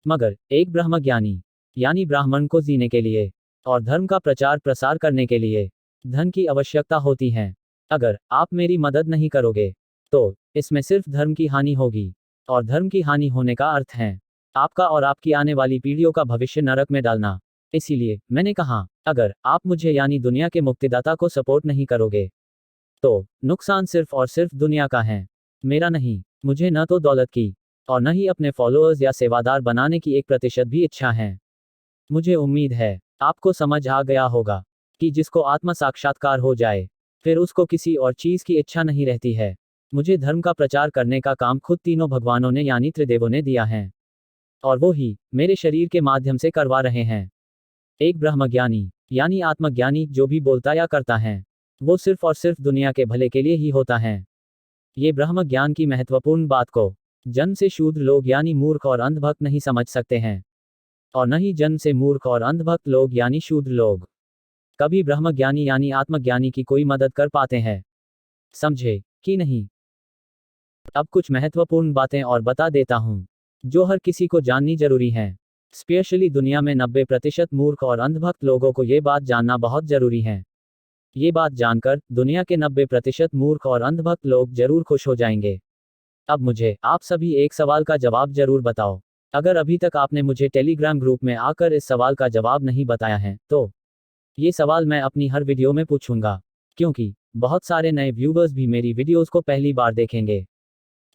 मगर एक ब्रह्मज्ञानी यानी ब्राह्मण को जीने के लिए और धर्म का प्रचार प्रसार करने के लिए धन की आवश्यकता होती है। अगर आप मेरी मदद नहीं करोगे तो इसमें सिर्फ धर्म की हानि होगी और धर्म की हानि होने का अर्थ है आपका और आपकी आने वाली पीढ़ियों का भविष्य नरक में डालना। इसीलिए मैंने कहा, अगर आप मुझे यानी दुनिया के मुक्तिदाता को सपोर्ट नहीं करोगे तो नुकसान सिर्फ और सिर्फ दुनिया का है, मेरा नहीं। मुझे न तो दौलत की और न ही अपने फॉलोअर्स या सेवादार बनाने की 1% भी इच्छा है। मुझे उम्मीद है आपको समझ आ गया होगा कि जिसको आत्म साक्षात्कार हो जाए फिर उसको किसी और चीज की इच्छा नहीं रहती है। मुझे धर्म का प्रचार करने का काम खुद तीनों भगवानों ने यानी त्रिदेवों ने दिया है और वो ही मेरे शरीर के माध्यम से करवा रहे हैं। एक ब्रह्मज्ञानी यानी आत्मज्ञानी जो भी बोलता या करता है वो सिर्फ और सिर्फ दुनिया के भले के लिए ही होता है। ये ब्रह्म ज्ञान की महत्वपूर्ण बात को जन्म से शूद्र लोग यानी मूर्ख और अंधभक्त नहीं समझ सकते हैं और न ही जन्म से मूर्ख और अंधभक्त लोग यानी शूद्र लोग कभी ब्रह्मज्ञानी यानी आत्मज्ञानी की कोई मदद कर पाते हैं। समझे कि नहीं? अब कुछ महत्वपूर्ण बातें और बता देता हूँ जो हर किसी को जाननी जरूरी है। स्पेशली दुनिया में 90% मूर्ख और अंधभक्त लोगों को ये बात जानना बहुत जरूरी है। ये बात जानकर दुनिया के 90% मूर्ख और अंधभक्त लोग जरूर खुश हो जाएंगे। अब मुझे आप सभी एक सवाल का जवाब जरूर बताओ। अगर अभी तक आपने मुझे टेलीग्राम ग्रुप में आकर इस सवाल का जवाब नहीं बताया है, तो ये सवाल मैं अपनी हर वीडियो में पूछूंगा, क्योंकि बहुत सारे नए व्यूवर्स भी मेरी वीडियोस को पहली बार देखेंगे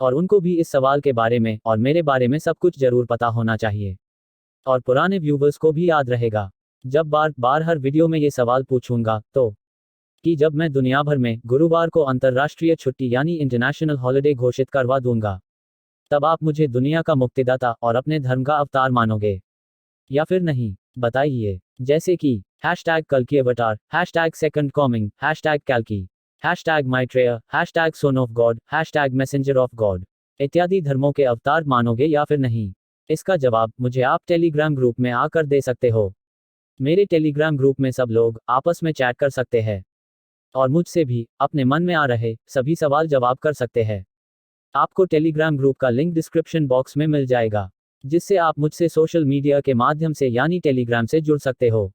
और उनको भी इस सवाल के बारे में और मेरे बारे में सब कुछ जरूर पता होना चाहिए। और पुराने व्यूवर्स को भी याद रहेगा, जब बार बार हर वीडियो में ये सवाल पूछूंगा, तो कि जब मैं दुनिया भर में गुरुवार को अंतर्राष्ट्रीय छुट्टी यानी इंटरनेशनल हॉलिडे घोषित करवा दूंगा, तब आप मुझे दुनिया का मुक्तिदाता और अपने धर्म का अवतार मानोगे या फिर नहीं, बताइए। जैसे कि हैशटैग कल्कि अवतार, hashtag second combing, hashtag कैल्की, hashtag माइट्रेय, hashtag son of God, hashtag messenger of God इत्यादि धर्मों के अवतार मानोगे या फिर नहीं? इसका जवाब मुझे आप टेलीग्राम ग्रुप में आकर दे सकते हो। मेरे टेलीग्राम ग्रुप में सब लोग आपस में चैट कर सकते हैं और मुझसे भी अपने मन में आ रहे सभी सवाल जवाब कर सकते हैं। आपको टेलीग्राम ग्रुप का लिंक डिस्क्रिप्शन बॉक्स में मिल जाएगा, जिससे आप मुझसे सोशल मीडिया के माध्यम से यानी टेलीग्राम से जुड़ सकते हो।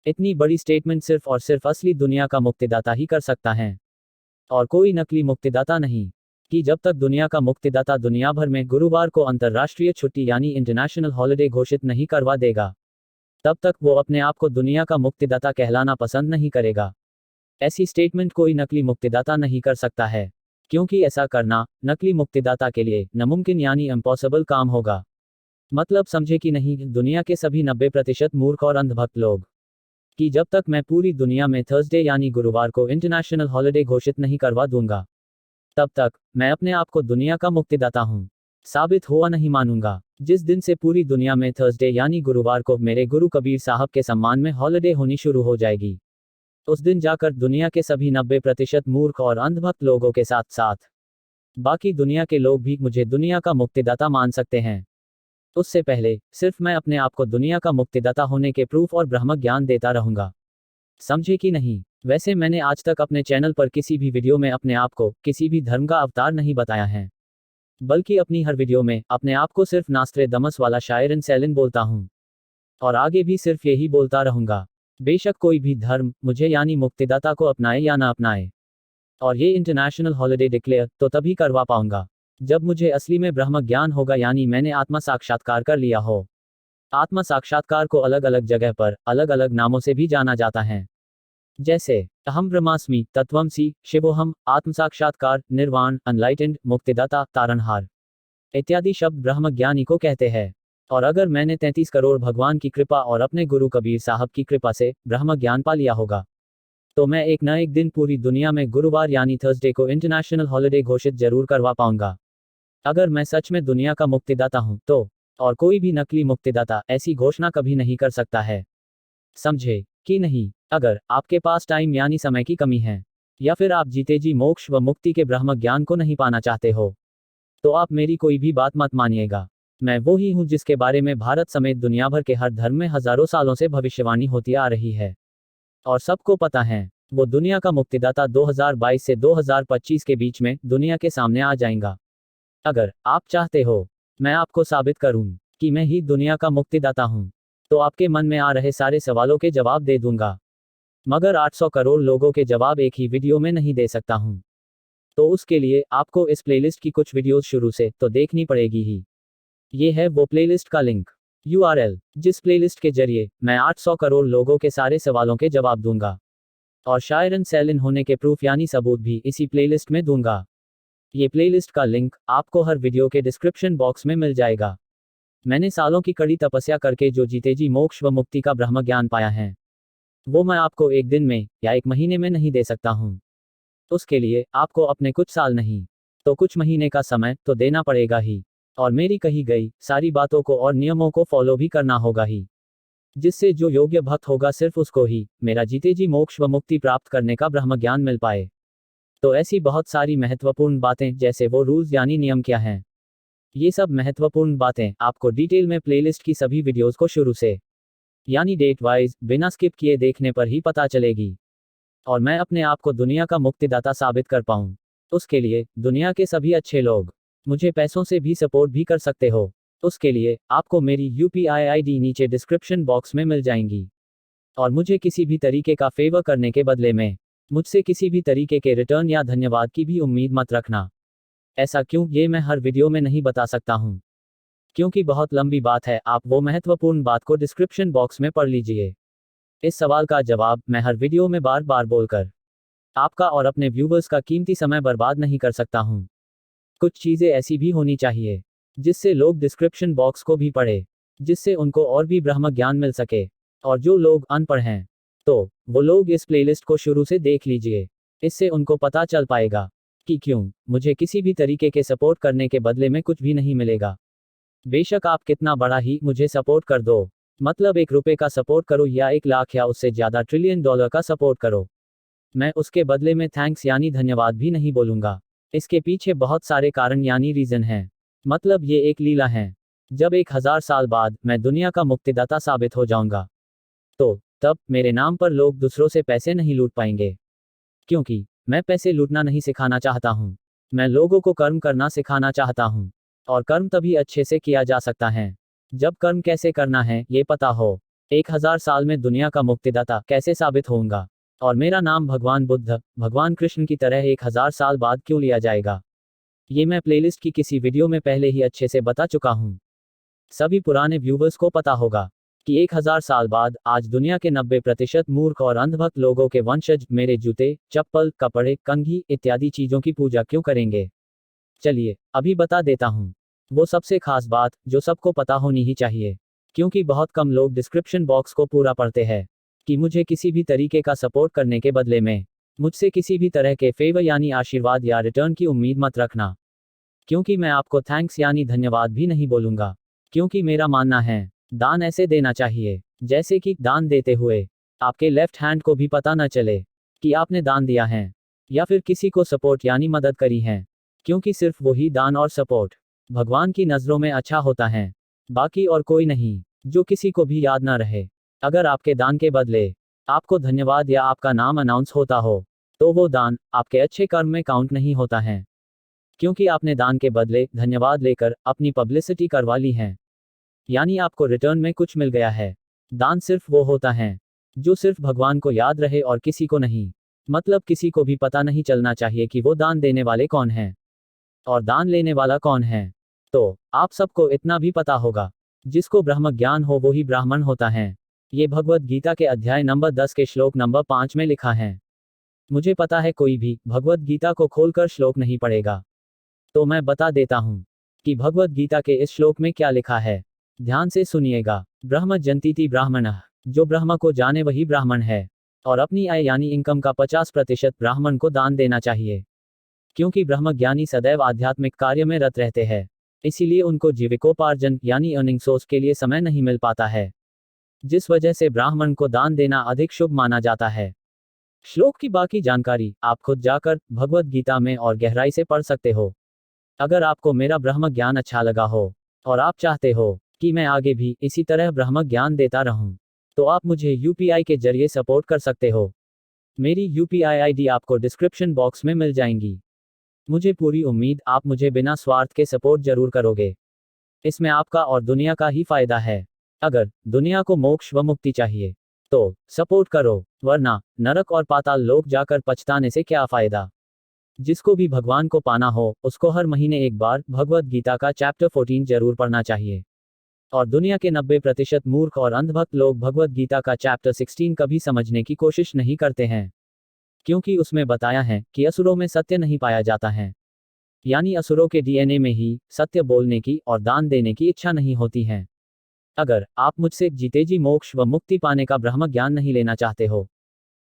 इतनी बड़ी स्टेटमेंट सिर्फ और सिर्फ असली दुनिया का मुक्तिदाता ही कर सकता है, और कोई नकली मुक्तिदाता नहीं। कि जब तक दुनिया का मुक्तिदाता दुनिया भर में गुरुवार को अंतर्राष्ट्रीय छुट्टी यानी इंटरनेशनल हॉलिडे घोषित नहीं करवा देगा, तब तक वो अपने आप को दुनिया का मुक्तिदाता कहलाना पसंद नहीं करेगा। ऐसी स्टेटमेंट कोई नकली मुक्तिदाता नहीं कर सकता है, क्योंकि ऐसा करना नकली मुक्तिदाता के लिए नामुमकिन यानी इम्पॉसिबल काम होगा। मतलब समझे कि नहीं, दुनिया के सभी 90% मूर्ख और अंधभक्त लोग, कि जब तक मैं पूरी दुनिया में थर्सडे यानी गुरुवार को इंटरनेशनल हॉलिडे घोषित नहीं करवा दूंगा, तब तक मैं अपने आप को दुनिया का मुक्तिदाता हूं साबित हुआ नहीं मानूंगा। जिस दिन से पूरी दुनिया में थर्सडे यानी गुरुवार को मेरे गुरु कबीर साहब के सम्मान में हॉलिडे होनी शुरू हो जाएगी, उस दिन जाकर दुनिया के सभी 90% मूर्ख और अंधभक्त लोगों के साथ साथ बाकी दुनिया के लोग भी मुझे दुनिया का मुक्तिदाता मान सकते हैं। उससे पहले सिर्फ मैं अपने आप को दुनिया का मुक्तिदाता होने के प्रूफ और ब्रह्म ज्ञान देता रहूंगा। समझे कि नहीं? वैसे मैंने आज तक अपने चैनल पर किसी भी वीडियो में अपने आप को किसी भी धर्म का अवतार नहीं बताया है, बल्कि अपनी हर वीडियो में अपने आप को सिर्फ नास्त्रेदमस वाला शायरन सैलिन बोलता हूं, और आगे भी सिर्फ यही बोलता रहूंगा। बेशक कोई भी धर्म मुझे यानी मुक्तिदाता को अपनाए या ना अपनाए, और ये इंटरनेशनल हॉलिडे डिक्लेयर तो तभी करवा पाऊंगा जब मुझे असली में ब्रह्म ज्ञान होगा, यानी मैंने आत्मा साक्षात्कार कर लिया हो। आत्मा साक्षात्कार को अलग अलग जगह पर अलग अलग नामों से भी जाना जाता है, जैसे अहम ब्रह्मास्मि, तत्वमसि, शिवोहम, आत्म साक्षात्कार, निर्वाण, अनलाइटेंड, मुक्तिदाता, तारणहार इत्यादि शब्द ब्रह्म ज्ञानी को कहते हैं। और अगर मैंने 33 करोड़ भगवान की कृपा और अपने गुरु कबीर साहब की कृपा से ब्रह्म ज्ञान पा लिया होगा, तो मैं एक न एक दिन पूरी दुनिया में गुरुवार यानी थर्सडे को इंटरनेशनल हॉलिडे घोषित जरूर करवा पाऊंगा। अगर मैं सच में दुनिया का मुक्तिदाता हूं तो, और कोई भी नकली मुक्तिदाता ऐसी घोषणा कभी नहीं कर सकता है। समझे कि नहीं? अगर आपके पास टाइम यानी समय की कमी है, या फिर आप जीते जी मोक्ष व मुक्ति के ब्रह्म ज्ञान को नहीं पाना चाहते हो, तो आप मेरी कोई भी बात मत मानिएगा। मैं वो ही हूं जिसके बारे में भारत समेत दुनिया भर के हर धर्म में हजारों सालों से भविष्यवाणी होती आ रही है, और सबको पता है वो दुनिया का मुक्तिदाता 2022 से 2025 के बीच में दुनिया के सामने आ जाएगा। अगर आप चाहते हो मैं आपको साबित करूं कि मैं ही दुनिया का मुक्तिदाता हूं, तो आपके मन में आ रहे सारे सवालों के जवाब दे दूंगा, मगर 800 करोड़ लोगों के जवाब एक ही वीडियो में नहीं दे सकता हूं। तो उसके लिए आपको इस प्लेलिस्ट की कुछ वीडियोस शुरू से तो देखनी पड़ेगी ही। ये है वो प्लेलिस्ट का लिंक, URL, जिस प्लेलिस्ट के जरिए मैं 800 करोड़ लोगों के सारे सवालों के जवाब दूंगा, और शायरन सैलिन होने के प्रूफ यानी सबूत भी इसी प्लेलिस्ट में दूंगा। ये प्लेलिस्ट का लिंक आपको हर वीडियो के डिस्क्रिप्शन बॉक्स में मिल जाएगा। मैंने सालों की कड़ी तपस्या करके जो जीते जी मोक्ष व मुक्ति का ब्रह्म ज्ञान पाया है, वो मैं आपको एक दिन में या एक महीने में नहीं दे सकता हूं। उसके लिए आपको अपने कुछ साल नहीं तो कुछ महीने का समय तो देना पड़ेगा ही, और मेरी कही गई सारी बातों को और नियमों को फॉलो भी करना होगा ही, जिससे जो योग्य भक्त होगा सिर्फ उसको ही मेरा जीते जी मोक्ष व मुक्ति प्राप्त करने का ब्रह्म ज्ञान मिल पाए। तो ऐसी बहुत सारी महत्वपूर्ण बातें, जैसे वो रूल्स यानी नियम क्या हैं, ये सब महत्वपूर्ण बातें आपको डिटेल में प्लेलिस्ट की सभी वीडियोस को शुरू से यानी डेट वाइज बिना स्किप किए देखने पर ही पता चलेगी, और मैं अपने आप को दुनिया का मुक्तिदाता साबित कर पाऊं। उसके लिए दुनिया के सभी अच्छे लोग मुझे पैसों से भी सपोर्ट भी कर सकते हो। उसके लिए आपको मेरी UPI ID नीचे डिस्क्रिप्शन बॉक्स में मिल जाएंगी, और मुझे किसी भी तरीके का फेवर करने के बदले में मुझसे किसी भी तरीके के रिटर्न या धन्यवाद की भी उम्मीद मत रखना। ऐसा क्यों, ये मैं हर वीडियो में नहीं बता सकता हूँ, क्योंकि बहुत लंबी बात है। आप वो महत्वपूर्ण बात को डिस्क्रिप्शन बॉक्स में पढ़ लीजिए। इस सवाल का जवाब मैं हर वीडियो में बार बार बोलकर आपका और अपने व्यूवर्स का कीमती समय बर्बाद नहीं कर सकता हूँ। कुछ चीज़ें ऐसी भी होनी चाहिए जिससे लोग डिस्क्रिप्शन बॉक्स को भी पढ़े, जिससे उनको और भी ब्रह्म ज्ञान मिल सके। और जो लोग अनपढ़ हैं, तो वो लोग इस प्लेलिस्ट को शुरू से देख लीजिए। इससे उनको पता चल पाएगा कि क्यों मुझे किसी भी तरीके के सपोर्ट करने के बदले में कुछ भी नहीं मिलेगा। बेशक आप कितना बड़ा ही मुझे सपोर्ट कर दो, मतलब 1 रुपए का सपोर्ट करो या 1 लाख या उससे ज़्यादा ट्रिलियन डॉलर का सपोर्ट करो, मैं उसके बदले में थैंक्स यानी धन्यवाद भी नहीं बोलूँगा। इसके पीछे बहुत सारे कारण यानी रीज़न हैं। मतलब ये एक लीला है। जब 1000 साल बाद मैं दुनिया का मुक्तिदाता साबित हो जाऊंगा, तो तब मेरे नाम पर लोग दूसरों से पैसे नहीं लूट पाएंगे। क्योंकि मैं पैसे लूटना नहीं सिखाना चाहता हूँ, मैं लोगों को कर्म करना सिखाना चाहता हूँ। और कर्म तभी अच्छे से किया जा सकता है जब कर्म कैसे करना है ये पता हो। 1000 साल में दुनिया का मुक्तिदाता कैसे साबित होऊंगा, और मेरा नाम भगवान बुद्ध, भगवान कृष्ण की तरह 1000 साल बाद क्यों लिया जाएगा, ये मैं प्लेलिस्ट की किसी वीडियो में पहले ही अच्छे से बता चुका हूँ। सभी पुराने व्यूवर्स को पता होगा कि 1000 साल बाद आज दुनिया के 90% मूर्ख और अंधभक्त लोगों के वंशज मेरे जूते, चप्पल, कपड़े, कंघी इत्यादि चीजों की पूजा क्यों करेंगे। चलिए अभी बता देता हूँ वो सबसे खास बात जो सबको पता होनी ही चाहिए, क्योंकि बहुत कम लोग डिस्क्रिप्शन बॉक्स को पूरा पढ़ते हैं, कि मुझे किसी भी तरीके का सपोर्ट करने के बदले में मुझसे किसी भी तरह के फेवर यानी आशीर्वाद या रिटर्न की उम्मीद मत रखना। क्योंकि मैं आपको थैंक्स यानी धन्यवाद भी नहीं बोलूंगा, क्योंकि मेरा मानना है दान ऐसे देना चाहिए जैसे कि दान देते हुए आपके लेफ्ट हैंड को भी पता न चले कि आपने दान दिया है या फिर किसी को सपोर्ट यानी मदद करी है, क्योंकि सिर्फ वही दान और सपोर्ट भगवान की नज़रों में अच्छा होता है, बाकी और कोई नहीं। जो किसी को भी याद ना रहे, अगर आपके दान के बदले आपको धन्यवाद या आपका नाम अनाउंस होता हो, तो वो दान आपके अच्छे कर्म में काउंट नहीं होता है, क्योंकि आपने दान के बदले धन्यवाद लेकर अपनी पब्लिसिटी करवा ली है, यानी आपको रिटर्न में कुछ मिल गया है। दान सिर्फ वो होता है जो सिर्फ भगवान को याद रहे और किसी को नहीं, मतलब किसी को भी पता नहीं चलना चाहिए कि वो दान देने वाले कौन हैं और दान लेने वाला कौन है। तो आप सबको इतना भी पता होगा, जिसको ब्रह्म ज्ञान हो वो ही ब्राह्मण होता है। ये भगवत गीता के अध्याय नंबर 10 के श्लोक नंबर 5 में लिखा है। मुझे पता है कोई भी भगवत गीता को खोलकर श्लोक नहीं पढ़ेगा, तो मैं बता देता हूँ कि भगवत गीता के इस श्लोक में क्या लिखा है। ध्यान से सुनिएगा। ब्रह्म जंतीति ब्राह्मणः, जो ब्रह्म को जाने वही ब्राह्मण है, और अपनी आय यानी इनकम का 50% ब्राह्मण को दान देना चाहिए, क्योंकि ब्रह्म ज्ञानी सदैव आध्यात्मिक कार्य में रत रहते हैं, इसीलिए उनको जीविकोपार्जन यानी अर्निंग सोर्स के लिए समय नहीं मिल पाता है, जिस वजह से ब्राह्मण को दान देना अधिक शुभ माना जाता है। श्लोक की बाकी जानकारी आप खुद जाकर भगवत गीता में और गहराई से पढ़ सकते हो। अगर आपको मेरा ब्रह्म ज्ञान अच्छा लगा हो और आप चाहते हो कि मैं आगे भी इसी तरह ब्रह्म ज्ञान देता रहूं, तो आप मुझे यूपीआई के जरिए सपोर्ट कर सकते हो। मेरी यूपीआई आईडी आपको डिस्क्रिप्शन बॉक्स में मिल जाएंगी। मुझे पूरी उम्मीद आप मुझे बिना स्वार्थ के सपोर्ट जरूर करोगे। इसमें आपका और दुनिया का ही फायदा है। अगर दुनिया को मोक्ष व मुक्ति चाहिए तो सपोर्ट करो, वरना नरक और पाताल लोक जाकर पछताने से क्या फायदा। जिसको भी भगवान को पाना हो उसको हर महीने एक बार भगवत गीता का चैप्टर 14 जरूर पढ़ना चाहिए। और दुनिया के 90% मूर्ख और अंधभक्त लोग भगवत गीता का चैप्टर 16 कभी समझने की कोशिश नहीं करते हैं, क्योंकि उसमें बताया है कि असुरों में सत्य नहीं पाया जाता है, यानी असुरों के डीएनए में ही सत्य बोलने की और दान देने की इच्छा नहीं होती है। अगर आप मुझसे जीते जी मोक्ष व मुक्ति पाने का ब्रह्म ज्ञान नहीं लेना चाहते हो,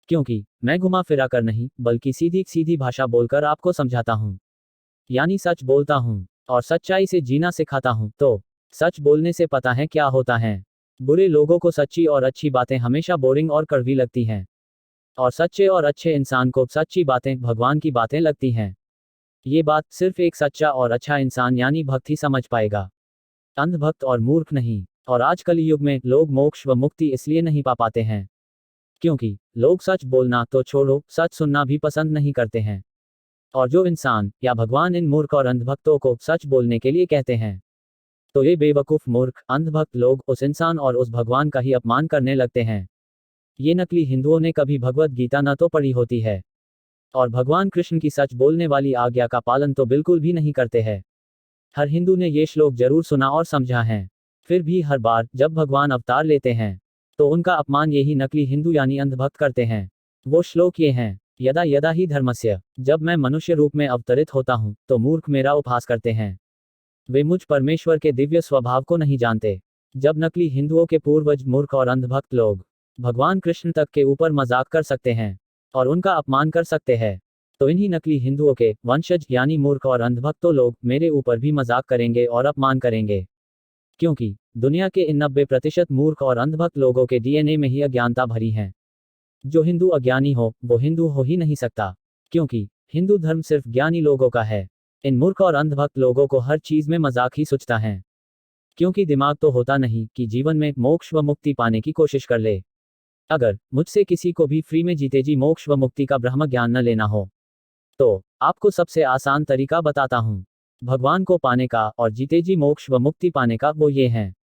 क्योंकि मैं घुमा फिरा कर नहीं बल्कि सीधी सीधी भाषा बोलकर आपको समझाता हूँ, यानी सच बोलता हूँ और सच्चाई से जीना सिखाता हूँ, तो सच बोलने से पता है क्या होता है। बुरे लोगों को सच्ची और अच्छी बातें हमेशा बोरिंग और कड़वी लगती हैं, और सच्चे और अच्छे इंसान को सच्ची बातें भगवान की बातें लगती हैं। ये बात सिर्फ एक सच्चा और अच्छा इंसान यानी भक्त ही समझ पाएगा, अंधभक्त और मूर्ख नहीं। और आज कलयुग में लोग मोक्ष व मुक्ति इसलिए नहीं पा पाते हैं क्योंकि लोग सच बोलना तो छोड़ो सच सुनना भी पसंद नहीं करते हैं। और जो इंसान या भगवान इन मूर्ख और अंधभक्तों को सच बोलने के लिए कहते हैं, तो ये बेवकूफ मूर्ख अंधभक्त लोग उस इंसान और उस भगवान का ही अपमान करने लगते हैं। ये नकली हिंदुओं ने कभी भगवत गीता न तो पढ़ी होती है और भगवान कृष्ण की सच बोलने वाली आज्ञा का पालन तो बिल्कुल भी नहीं करते हैं। हर हिंदू ने ये श्लोक जरूर सुना और समझा है। फिर भी हर बार जब भगवान अवतार लेते हैं तो उनका अपमान यही नकली हिंदू यानी अंधभक्त करते हैं। वो श्लोक ये हैं, यदा यदा ही धर्मस्य, जब मैं मनुष्य रूप में अवतरित होता हूँ तो मूर्ख मेरा उपहास करते हैं। वे मुझ परमेश्वर के दिव्य स्वभाव को नहीं जानते। जब नकली हिंदुओं के पूर्वज मूर्ख और अंधभक्त लोग भगवान कृष्ण तक के ऊपर मजाक कर सकते हैं और उनका अपमान कर सकते हैं, तो इन्हीं नकली हिंदुओं के वंशज यानी मूर्ख और अंधभक्तों लोग मेरे ऊपर भी मजाक करेंगे और अपमान करेंगे। क्योंकि दुनिया के इन 90% मूर्ख और अंधभक्त लोगों के डीएनए में ही अज्ञानता भरी है। जो हिंदू अज्ञानी हो वो हिंदू हो ही नहीं सकता, क्योंकि हिंदू धर्म सिर्फ ज्ञानी लोगों का है। इन मूर्ख और अंधभक्त लोगों को हर चीज में मजाक ही सूझता है, क्योंकि दिमाग तो होता नहीं कि जीवन में मोक्ष व मुक्ति पाने की कोशिश कर ले। अगर मुझसे किसी को भी फ्री में जीते जी मोक्ष व मुक्ति का ब्रह्म ज्ञान न लेना हो तो आपको सबसे आसान तरीका बताता हूँ भगवान को पाने का और जीते जी मोक्ष व मुक्ति पाने का। वो ये है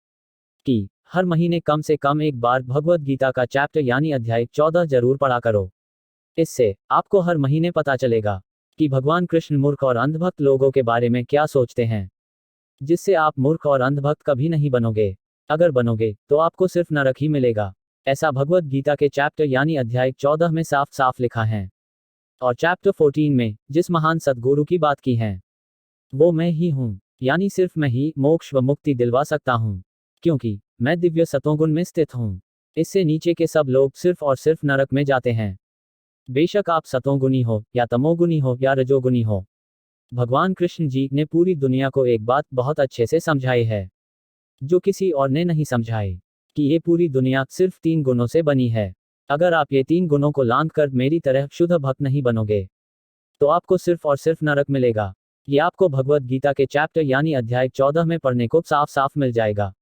कि हर महीने कम से कम एक बार भगवत गीता का चैप्टर यानी अध्याय 14 जरूर पढ़ा करो। इससे आपको हर महीने पता चलेगा कि भगवान कृष्ण मूर्ख और अंधभक्त लोगों के बारे में क्या सोचते हैं, जिससे आप मूर्ख और अंधभक्त कभी नहीं बनोगे। अगर बनोगे तो आपको सिर्फ नरक ही मिलेगा। ऐसा भगवत गीता के चैप्टर यानी अध्याय 14 में साफ साफ लिखा है। और चैप्टर 14 में जिस महान सद्गुरु की बात की है वो मैं ही हूँ, यानी सिर्फ मैं ही मोक्ष व मुक्ति दिलवा सकता हूँ, क्योंकि मैं दिव्य सतोगुण में स्थित हूँ। इससे नीचे के सब लोग सिर्फ और सिर्फ नरक में जाते हैं। बेशक आप सतोगुणी हो या तमोगुणी हो या रजोगुणी हो, भगवान कृष्ण जी ने पूरी दुनिया को एक बात बहुत अच्छे से समझाई है जो किसी और ने नहीं समझाई, कि ये पूरी दुनिया सिर्फ 3 गुणों से बनी है। अगर आप ये 3 गुणों को लांघ कर मेरी तरह शुद्ध भक्त नहीं बनोगे तो आपको सिर्फ और सिर्फ नरक मिलेगा। ये आपको भगवत गीता के चैप्टर यानी अध्याय 14 में पढ़ने को साफ साफ मिल जाएगा।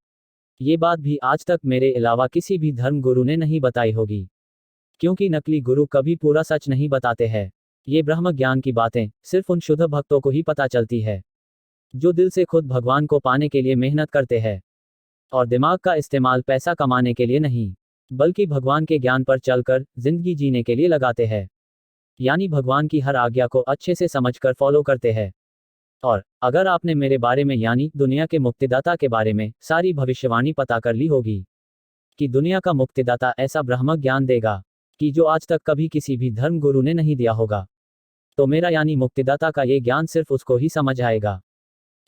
ये बात भी आज तक मेरे अलावा किसी भी धर्म गुरु ने नहीं बताई होगी, क्योंकि नकली गुरु कभी पूरा सच नहीं बताते हैं। ये ब्रह्म ज्ञान की बातें सिर्फ उन शुद्ध भक्तों को ही पता चलती है जो दिल से खुद भगवान को पाने के लिए मेहनत करते हैं और दिमाग का इस्तेमाल पैसा कमाने के लिए नहीं, बल्कि भगवान के ज्ञान पर चलकर जिंदगी जीने के लिए लगाते हैं। यानी भगवान की हर आज्ञा को अच्छे से समझकर फॉलो करते हैं। और अगर आपने मेरे बारे में यानी दुनिया के मुक्तिदाता के बारे में सारी भविष्यवाणी पता कर ली होगी कि दुनिया का मुक्तिदाता ऐसा ब्रह्म ज्ञान देगा कि जो आज तक कभी किसी भी धर्म गुरु ने नहीं दिया होगा, तो मेरा यानी मुक्तिदाता का ये ज्ञान सिर्फ उसको ही समझ आएगा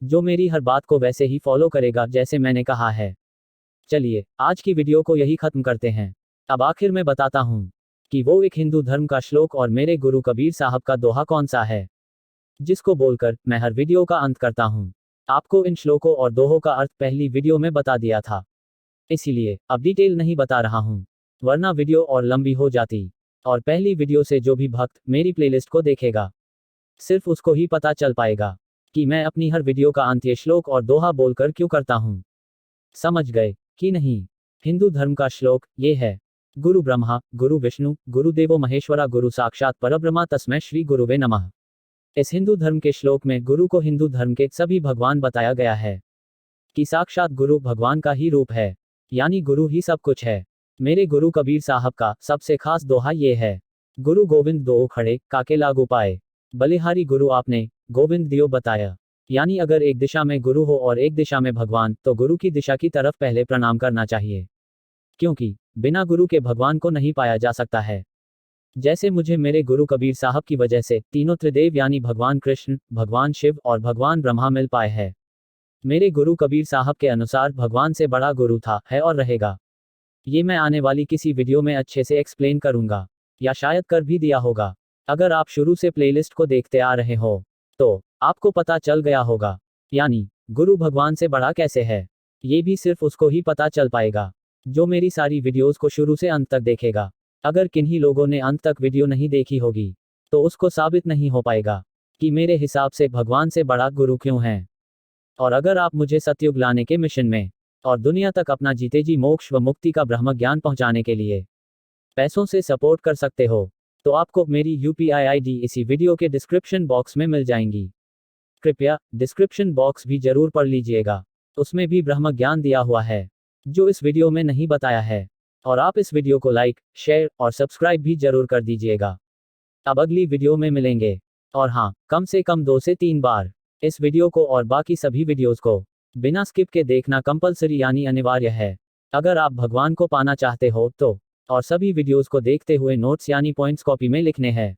जो मेरी हर बात को वैसे ही फॉलो करेगा जैसे मैंने कहा है। चलिए आज की वीडियो को यही खत्म करते हैं। अब आखिर में बताता हूँ कि वो एक हिंदू धर्म का श्लोक और मेरे गुरु कबीर साहब का दोहा कौन सा है, जिसको बोलकर मैं हर वीडियो का अंत करता हूँ। आपको इन श्लोकों और दोहों का अर्थ पहली वीडियो में बता दिया था, इसीलिए अब डिटेल नहीं बता रहा हूँ, वरना वीडियो और लंबी हो जाती। और पहली वीडियो से जो भी भक्त मेरी प्लेलिस्ट को देखेगा सिर्फ उसको ही पता चल पाएगा कि मैं अपनी हर वीडियो का अंत ये श्लोक और दोहा बोलकर क्यों करता हूँ। समझ गए कि नहीं? हिंदू धर्म का श्लोक ये है, गुरु ब्रह्मा गुरु विष्णु गुरुदेवो महेश्वरा गुरु साक्षात परब्रह्मा तस्मै श्री गुरुवे नमः। इस हिंदू धर्म के श्लोक में गुरु को हिंदू धर्म के सभी भगवान बताया गया है कि साक्षात गुरु भगवान का ही रूप है, यानी गुरु ही सब कुछ है। मेरे गुरु कबीर साहब का सबसे खास दोहा ये है, गुरु गोविंद दो खड़े काके लागू पाए, बलिहारी गुरु आपने गोविंद दियो बताया। यानी अगर एक दिशा में गुरु हो और एक दिशा में भगवान, तो गुरु की दिशा की तरफ पहले प्रणाम करना चाहिए, क्योंकि बिना गुरु के भगवान को नहीं पाया जा सकता है। जैसे मुझे मेरे गुरु कबीर साहब की वजह से तीनों त्रिदेव यानी भगवान कृष्ण, भगवान शिव और भगवान ब्रह्मा मिल पाए हैं। मेरे गुरु कबीर साहब के अनुसार भगवान से बड़ा गुरु था, है और रहेगा। ये मैं आने वाली किसी वीडियो में अच्छे से एक्सप्लेन करूंगा, या शायद कर भी दिया होगा। अगर आप शुरू से प्लेलिस्ट को देखते आ रहे हो तो आपको पता चल गया होगा, यानी गुरु भगवान से बड़ा कैसे है ये भी सिर्फ उसको ही पता चल पाएगा जो मेरी सारी वीडियोस को शुरू से अंत तक देखेगा। अगर किन्हीं लोगों ने अंत तक वीडियो नहीं देखी होगी तो उसको साबित नहीं हो पाएगा कि मेरे हिसाब से भगवान से बड़ा गुरु क्यों है। और अगर आप मुझे सतयुग लाने के मिशन में और दुनिया तक अपना जीते जी मोक्ष व मुक्ति का ब्रह्म ज्ञान पहुंचाने के लिए पैसों से सपोर्ट कर सकते हो, तो आपको मेरी यूपीआई आईडी इसी वीडियो के डिस्क्रिप्शन बॉक्स में मिल जाएंगी। कृपया डिस्क्रिप्शन बॉक्स भी जरूर पढ़ लीजिएगा, उसमें भी ब्रह्म ज्ञान दिया हुआ है जो इस वीडियो में नहीं बताया है। और आप इस वीडियो को लाइक, शेयर और सब्सक्राइब भी जरूर कर दीजिएगा। अब अगली वीडियो में मिलेंगे। और हाँ, कम से कम 2 से 3 बार इस वीडियो को और बाकी सभी वीडियोस को बिना स्किप के देखना कंपलसरी यानी अनिवार्य है। अगर आप भगवान को पाना चाहते हो तो। और सभी वीडियोस को देखते हुए नोट्स यानी पॉइंट्स कॉपी में लिखने हैं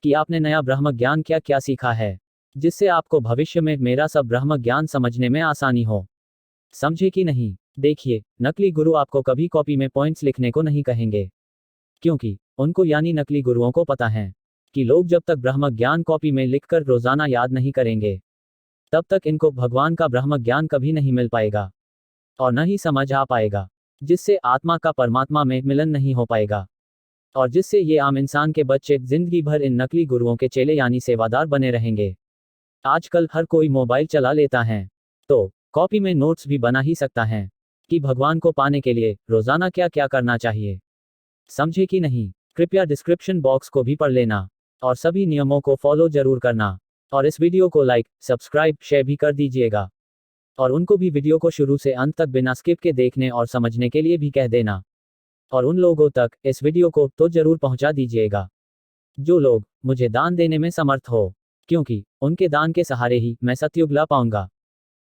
कि आपने नया ब्रह्म ज्ञान क्या क्या सीखा है, जिससे आपको भविष्य में मेरा सब ब्रह्म ज्ञान समझने में आसानी हो। समझे कि नहीं? देखिए, नकली गुरु आपको कभी कॉपी में पॉइंट्स लिखने को नहीं कहेंगे, क्योंकि उनको यानी नकली गुरुओं को पता है कि लोग जब तक ब्रह्म ज्ञान कॉपी में लिखकर रोजाना याद नहीं करेंगे, तब तक इनको भगवान का ब्रह्म ज्ञान कभी नहीं मिल पाएगा और न ही समझ आ पाएगा, जिससे आत्मा का परमात्मा में मिलन नहीं हो पाएगा और जिससे ये आम इंसान के बच्चे जिंदगी भर इन नकली गुरुओं के चेले यानी सेवादार बने रहेंगे। आजकल हर कोई मोबाइल चला लेता है, तो कॉपी में नोट्स भी बना ही सकता है कि भगवान को पाने के लिए रोजाना क्या क्या करना चाहिए। समझे कि नहीं? कृपया डिस्क्रिप्शन बॉक्स को भी पढ़ लेना और सभी नियमों को फॉलो जरूर करना और इस वीडियो को लाइक, सब्सक्राइब, शेयर भी कर दीजिएगा और उनको भी वीडियो को शुरू से अंत तक बिना स्किप के देखने और समझने के लिए भी कह देना और उन लोगों तक इस वीडियो को तो जरूर पहुंचा दीजिएगा जो लोग मुझे दान देने में समर्थ हो, क्योंकि उनके दान के सहारे ही मैं सतयुग ला पाऊंगा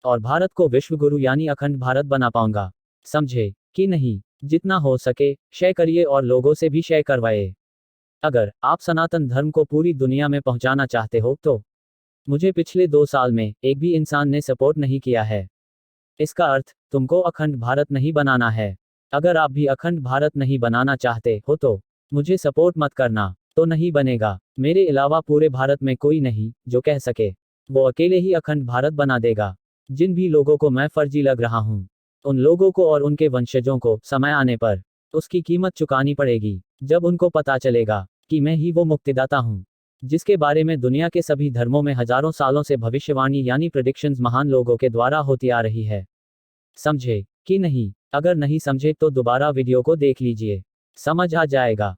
और भारत को विश्व गुरु यानी अखंड भारत बना पाऊंगा। समझे कि नहीं? जितना हो सके शेयर करिए और लोगों से भी शेयर करवाए। अगर आप सनातन धर्म को पूरी दुनिया में पहुंचाना चाहते हो तो मुझे पिछले 2 साल में एक भी इंसान ने सपोर्ट नहीं किया है। इसका अर्थ तुमको अखंड भारत नहीं बनाना है। अगर आप भी अखंड भारत नहीं बनाना चाहते हो तो मुझे सपोर्ट मत करना, तो नहीं बनेगा। मेरे अलावा पूरे भारत में कोई नहीं जो कह सके वो अकेले ही अखंड भारत बना देगा। जिन भी लोगों को मैं फर्जी लग रहा हूं, उन लोगों को और उनके वंशजों को समय आने पर उसकी कीमत चुकानी पड़ेगी, जब उनको पता चलेगा कि मैं ही वो मुक्तिदाता हूं जिसके बारे में दुनिया के सभी धर्मों में हजारों सालों से भविष्यवाणी यानी प्रेडिक्शंस महान लोगों के द्वारा होती आ रही है। समझे कि नहीं? अगर नहीं समझे तो दोबारा वीडियो को देख लीजिए, समझ आ जाएगा।